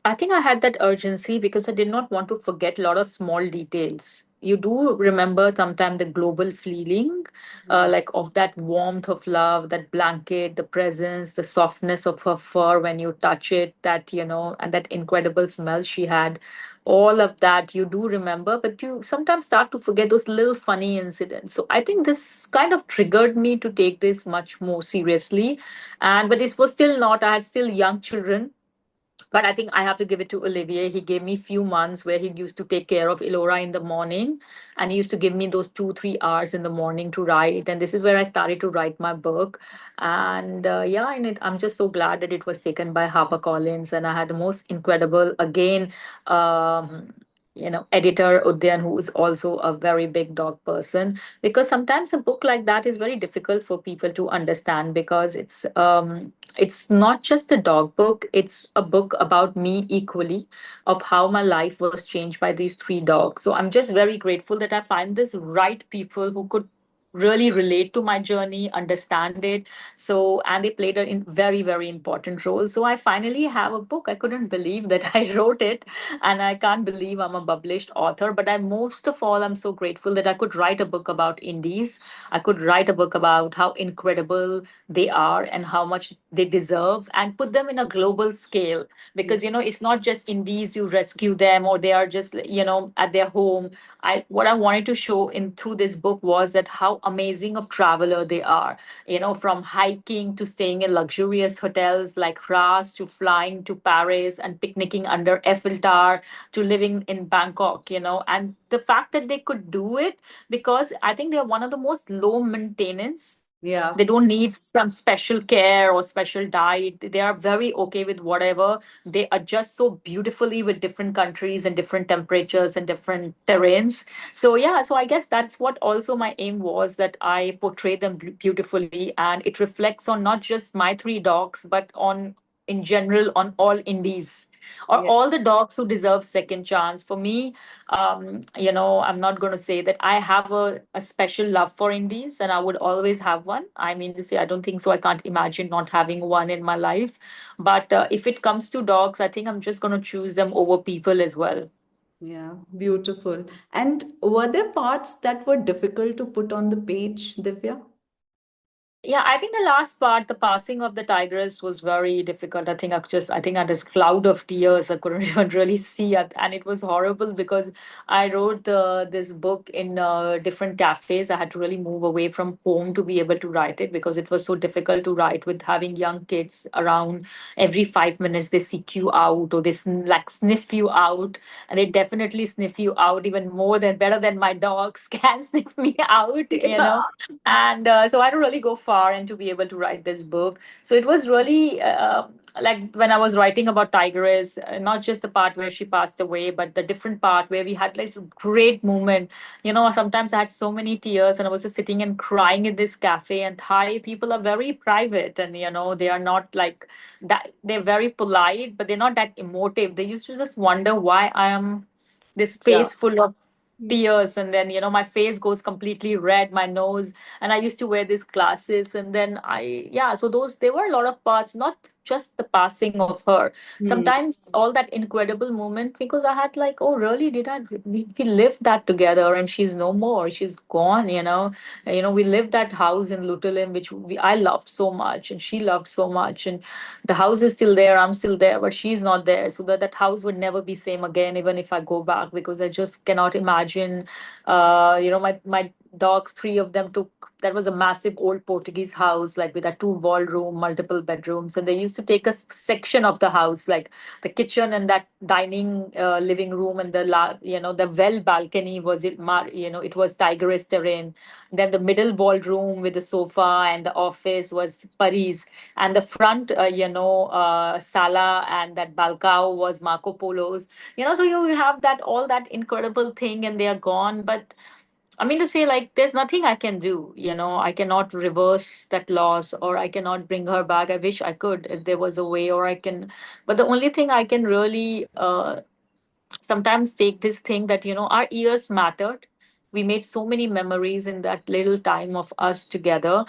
I think I had that urgency because I did not want to forget a lot of small details. You do remember sometimes the global feeling, like of that warmth of love, that blanket, the presence, the softness of her fur when you touch it, and that incredible smell she had. All of that you do remember, but you sometimes start to forget those little funny incidents. So I think this kind of triggered me to take this much more seriously. But it was still not, I had still young children, but I think I have to give it to Olivier. He gave me few months where he used to take care of Elora in the morning, and he used to give me those 2 3 hours in the morning to write. And this is where I started to write my book. And yeah, I'm just so glad that it was taken by HarperCollins, and I had the most incredible again. Um, Editor Udyan, who is also a very big dog person, because sometimes a book like that is very difficult for people to understand, because it's not just a dog book, it's a book about me equally, of how my life was changed by these three dogs. So I'm just very grateful that I find this right people who could really relate to my journey, understand it. So, and they played a very, very important role. So I finally have a book. I couldn't believe that I wrote it, and I can't believe I'm a published author. But most of all, I'm so grateful that I could write a book about indies. I could write a book about how incredible they are and how much they deserve, and put them in a global scale, because it's not just indies you rescue them, or they are just at their home. I What I wanted to show in through this book was that how amazing of traveler they are, from hiking to staying in luxurious hotels like Ras, to flying to Paris and picnicking under Eiffel Tower, to living in Bangkok, and the fact that they could do it, because I think they're one of the most low maintenance. Yeah. They don't need some special care or special diet. They are very okay with whatever. They adjust so beautifully with different countries and different temperatures and different terrains. So yeah, so I guess that's what also my aim was, that I portray them beautifully, and it reflects on not just my three dogs, but on in general on all indies. or Yeah. all the dogs who deserve second chance. For me, I'm not going to say that I have a special love for indies and I would always have one. I mean to say, I don't think so. I can't imagine not having one in my life. But if it comes to dogs, I think I'm just going to choose them over people as well. Yeah, beautiful. And were there parts that were difficult to put on the page, Divya? Yeah, I think the last part, the passing of the tigress, was very difficult. I think I had a cloud of tears. I couldn't even really see it. And it was horrible because I wrote this book in different cafes. I had to really move away from home to be able to write it because it was so difficult to write with having young kids around. Every 5 minutes. They seek you out or they like sniff you out. And they definitely sniff you out even more than better than my dogs can sniff me out. Yeah. And so I don't really go far and to be able to write this book. So it was really like when I was writing about Tigress, not just the part where she passed away, but the different part where we had like this great moment. Sometimes I had so many tears and I was just sitting and crying in this cafe. And Thai people are very private, and they are not like that. They're very polite, but they're not that emotive. They used to just wonder why I am this Yeah. face full of tears, and then my face goes completely red, my nose. And I used to wear these glasses, and then yeah, so those there were a lot of parts, not just the passing of her, Hmm. sometimes all that incredible moment, because I had like, oh really, we lived that together, and she's no more, she's gone. We lived that house in Lutalin, which I loved so much and she loved so much, and the house is still there, I'm still there, but she's not there. So that house would never be same again, even if I go back, because I just cannot imagine. My dogs, three of them took. That was a massive old Portuguese house, like with a two ballroom, multiple bedrooms, and they used to take a section of the house, like the kitchen and that dining living room, and the well balcony was it was tigress terrain. Then the middle ballroom with the sofa and the office was Paris, and the front sala and that balcao was Marco Polo's. So you have that all that incredible thing, and they are gone. But I mean to say, like, there's nothing I can do. I cannot reverse that loss, or I cannot bring her back. I wish I could, if there was a way, or I can. But the only thing I can really sometimes take this thing that our years mattered. We made so many memories in that little time of us together.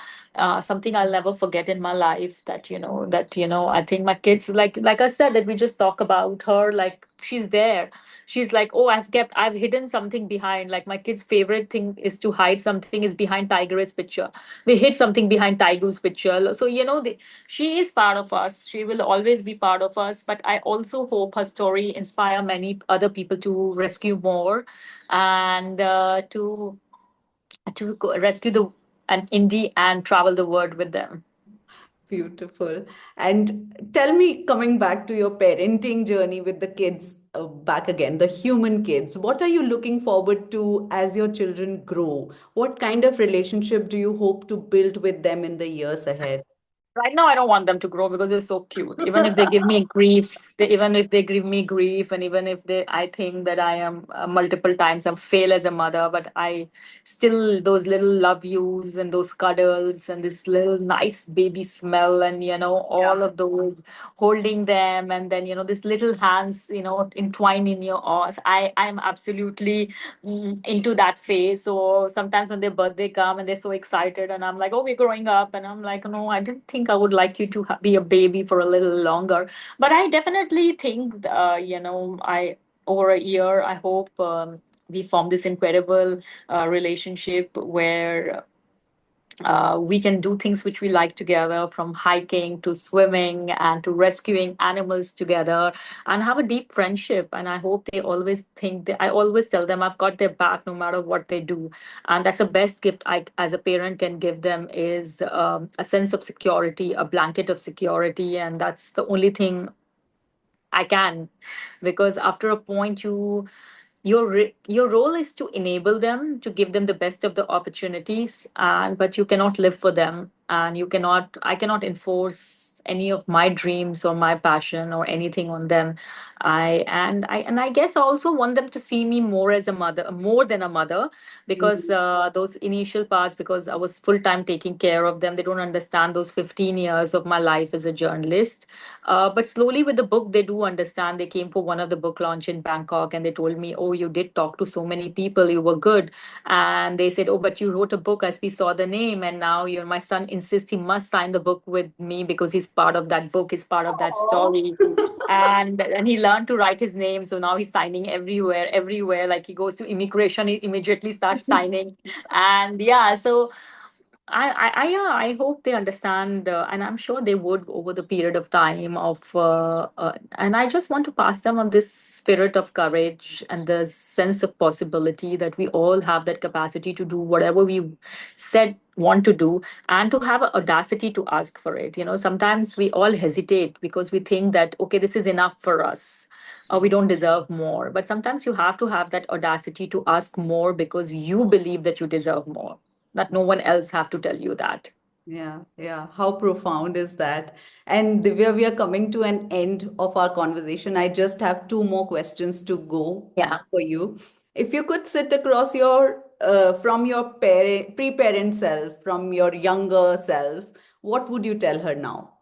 Something I'll never forget in my life, that I think my kids, like I said, that we just talk about her like she's there. She's like, oh, I've hidden something behind. Like my kids favorite thing is to hide something is behind Tiger's picture. They hid something behind Taidu's picture. So she is part of us. She will always be part of us. But I also hope her story inspire many other people to rescue more, and rescue the an indie and travel the world with them. Beautiful. And tell me, coming back to your parenting journey with the kids, back again, the human kids, what are you looking forward to as your children grow? What kind of relationship do you hope to build with them in the years ahead? Right now, I don't want them to grow because they're so cute. Even if they give me grief, even if they give me grief, and even if I think that I am multiple times I fail as a mother, but I still those little love yous and those cuddles and this little nice baby smell, and all of those holding them, and then this little hands entwined in your arms. I am absolutely into that phase. So sometimes when their birthday come and they're so excited, and I'm like, oh, we're growing up, and I'm like, no, I didn't think I would like you to be a baby for a little longer. But I definitely think, I over a year, I hope we form this incredible relationship where we can do things which we like together, from hiking to swimming and to rescuing animals together, and have a deep friendship. And I hope they always think that I always tell them I've got their back no matter what they do. And that's the best gift I, as a parent, can give them is a sense of security, a blanket of security. And that's the only thing I can, because after a point, your role is to enable them, to give them the best of the opportunities, and but you cannot live for them, and you cannot I cannot enforce any of my dreams or my passion or anything on them. I guess I also want them to see me more as a mother, more than a mother, because Mm. those initial parts, because I was full time taking care of them, they don't understand those 15 years of my life as a journalist. But slowly with the book, they do understand. They came for one of the book launch in Bangkok and they told me, "Oh, you did talk to so many people. You were good." And they said, "Oh, but you wrote a book as we saw the name. And now my son insists he must sign the book with me because he's part of that book, he's part of that story." And he learned to write his name, so now he's signing everywhere. Like he goes to immigration, he immediately starts signing. And yeah, so yeah, I hope they understand, and I'm sure they would over the period of time of, and I just want to pass them on this spirit of courage and the sense of possibility that we all have that capacity to do whatever we said want to do, and to have a audacity to ask for it. Sometimes we all hesitate because we think that, okay, this is enough for us. We don't deserve more. But sometimes you have to have that audacity to ask more because you believe that you deserve more, that no one else have to tell you that. Yeah, yeah. How profound is that? And Divya, we are coming to an end of our conversation. I just have two more questions to go Yeah. for you. If you could sit across from your pre-parent self, from your younger self, what would you tell her now?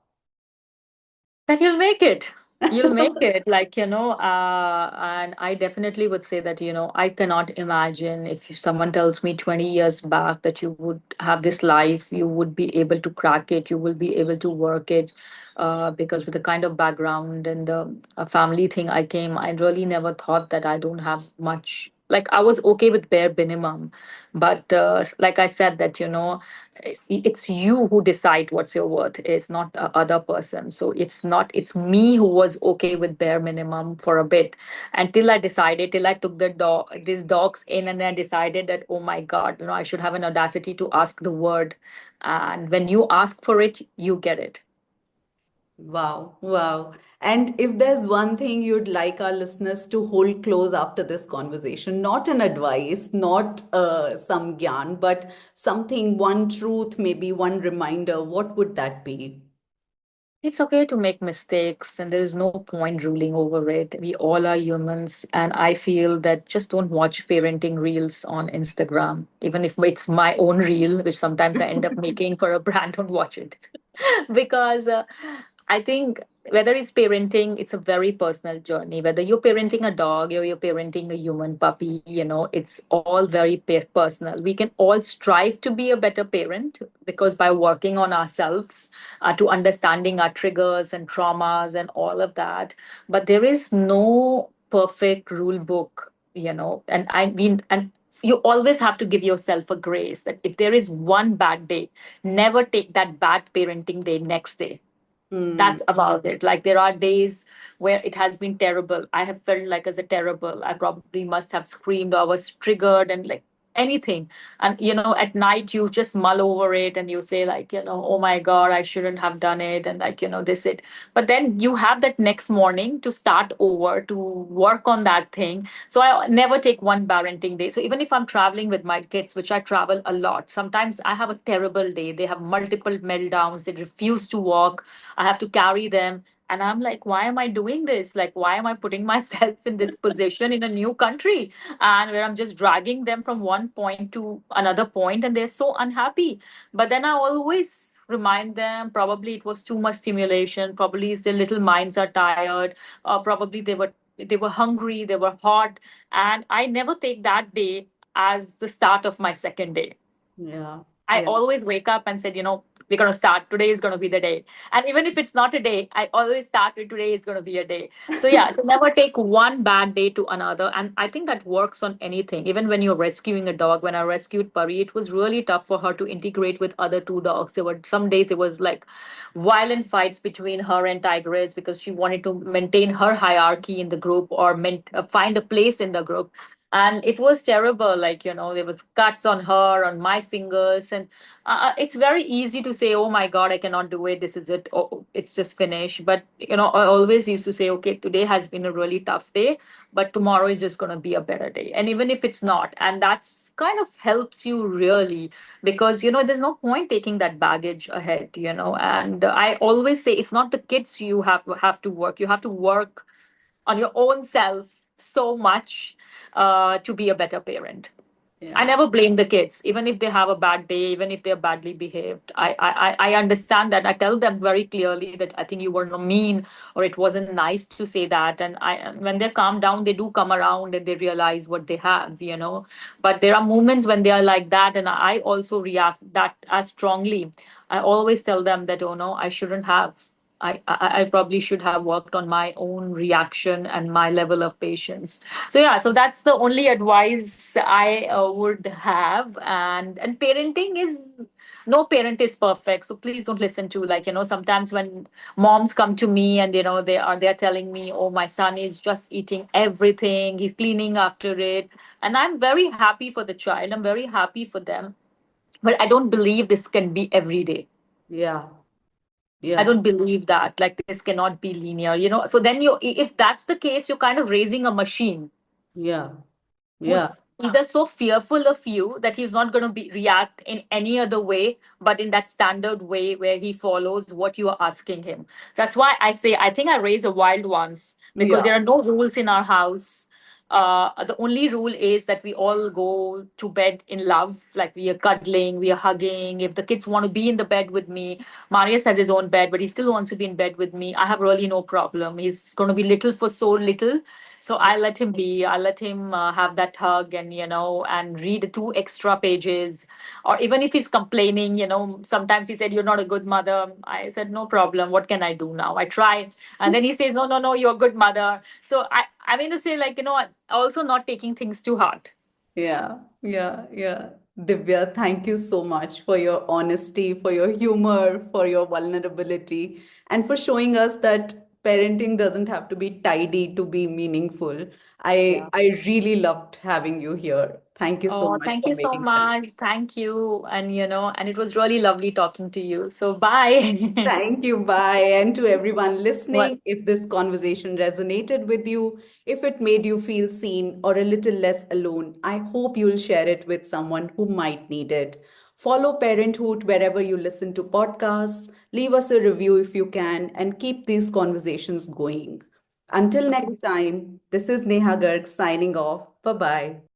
That you'll make it. You'll make it. Like, and I definitely would say that, I cannot imagine if someone tells me 20 years back that you would have this life, you would be able to crack it, you will be able to work it. Because with the kind of background and the family thing I came, I really never thought that I don't have much. Like, I was okay with bare minimum. But like I said, that, it's you who decide what's your worth, is not a other person. So it's me who was okay with bare minimum for a bit, until I decided, till I took these dogs in, and I decided that, oh my god, I should have an audacity to ask the word. And when you ask for it, you get it. Wow, wow. And if there's one thing you'd like our listeners to hold close after this conversation, not an advice, not some gyan, but something, one truth, maybe one reminder, what would that be? It's okay to make mistakes, and there is no point ruling over it. We all are humans, and I feel that just don't watch parenting reels on Instagram. Even if it's my own reel, which sometimes I end up making for a brand, don't watch it. Because I think whether it's parenting, it's a very personal journey. Whether you're parenting a dog or you're parenting a human puppy, it's all very personal. We can all strive to be a better parent, because by working on ourselves, to understanding our triggers and traumas and all of that. But there is no perfect rule book, and you always have to give yourself a grace that if there is one bad day, never take that bad parenting day next day. Hmm. That's about it. Like, there are days where it has been terrible. I have felt like as a terrible, I probably must have screamed or was triggered and like anything. And at night you just mull over it and you say, like, oh my god, I shouldn't have done it, and like, this it. But then you have that next morning to start over, to work on that thing. So I never take one parenting day. So even if I'm traveling with my kids, which I travel a lot, sometimes I have a terrible day. They have multiple meltdowns, they refuse to walk, I have to carry them. And I'm like, why am I doing this? Like, why am I putting myself in this position in a new country, and where I'm just dragging them from one point to another point, and they're so unhappy. But then I always remind them, probably it was too much stimulation, probably their little minds are tired, or probably they were hungry, they were hot. And I never take that day as the start of my second day. Yeah, I yeah. always wake up and said, we're going to start. Today is going to be the day. And even if it's not a day, I always start with today is going to be a day. So, yeah, so never take one bad day to another. And I think that works on anything. Even when you're rescuing a dog, when I rescued Pari, it was really tough for her to integrate with other two dogs. There were some days it was like violent fights between her and Tigress, because she wanted to maintain her hierarchy in the group, or find a place in the group. And it was terrible, like, there was cuts on her, on my fingers. And it's very easy to say, oh my god, I cannot do it, this is it, oh, it's just finished. But I always used to say, okay, today has been a really tough day, but tomorrow is just going to be a better day. And even if it's not, and that's kind of helps you really, because there's no point taking that baggage ahead. And I always say, it's not the kids you have to work, you have to work on your own self so much to be a better parent. I Yeah. never blame the kids, even if they have a bad day, even if they're badly behaved. I understand that. I tell them very clearly that I think you were mean, or it wasn't nice to say that. And when they calm down, they do come around and they realize what they have. But there are moments when they are like that, and I also react that as strongly. I always tell them that, oh no, I shouldn't have. I probably should have worked on my own reaction and my level of patience. So yeah, so that's the only advice I would have. And parenting is, no parent is perfect, so please don't listen to, like, sometimes when moms come to me and they're telling me, oh, my son is just eating everything, he's cleaning after it. And I'm very happy for the child, I'm very happy for them, but I don't believe this can be every day. Yeah. I Yeah. don't believe that, like, this cannot be linear. So then if that's the case, you're kind of raising a machine Yeah. Yeah. who's either so fearful of you that he's not going to be react in any other way but in that standard way where he follows what you are asking him. That's why I say, I think I raise a wild ones, because Yeah. there are no rules in our house. The only rule is that we all go to bed in love, like we are cuddling, we are hugging. If the kids want to be in the bed with me, Marius has his own bed, but he still wants to be in bed with me, I have really no problem. He's going to be little for so little, so I let him be. I let him have that hug, and and read two extra pages. Or even if he's complaining, sometimes he said, "You're not a good mother." I said, "No problem. What can I do now?" I try, and then he says, "No, no, no, you're a good mother." So I mean to say, like, also not taking things too hard. Yeah, yeah, yeah. Divya, thank you so much for your honesty, for your humor, for your vulnerability, and for showing us that parenting doesn't have to be tidy to be meaningful. I Yeah. I really loved having you here. Thank you so Oh, much thank for you so making time. much. Thank you. And and it was really lovely talking to you. So bye. Thank you. Bye. And to everyone What? listening, if this conversation resonated with you, if it made you feel seen or a little less alone, I hope you'll share it with someone who might need it. Follow Parenthood wherever you listen to podcasts, leave us a review if you can, and keep these conversations going. Until next Okay. time, this is Neha Garg signing off. Bye bye.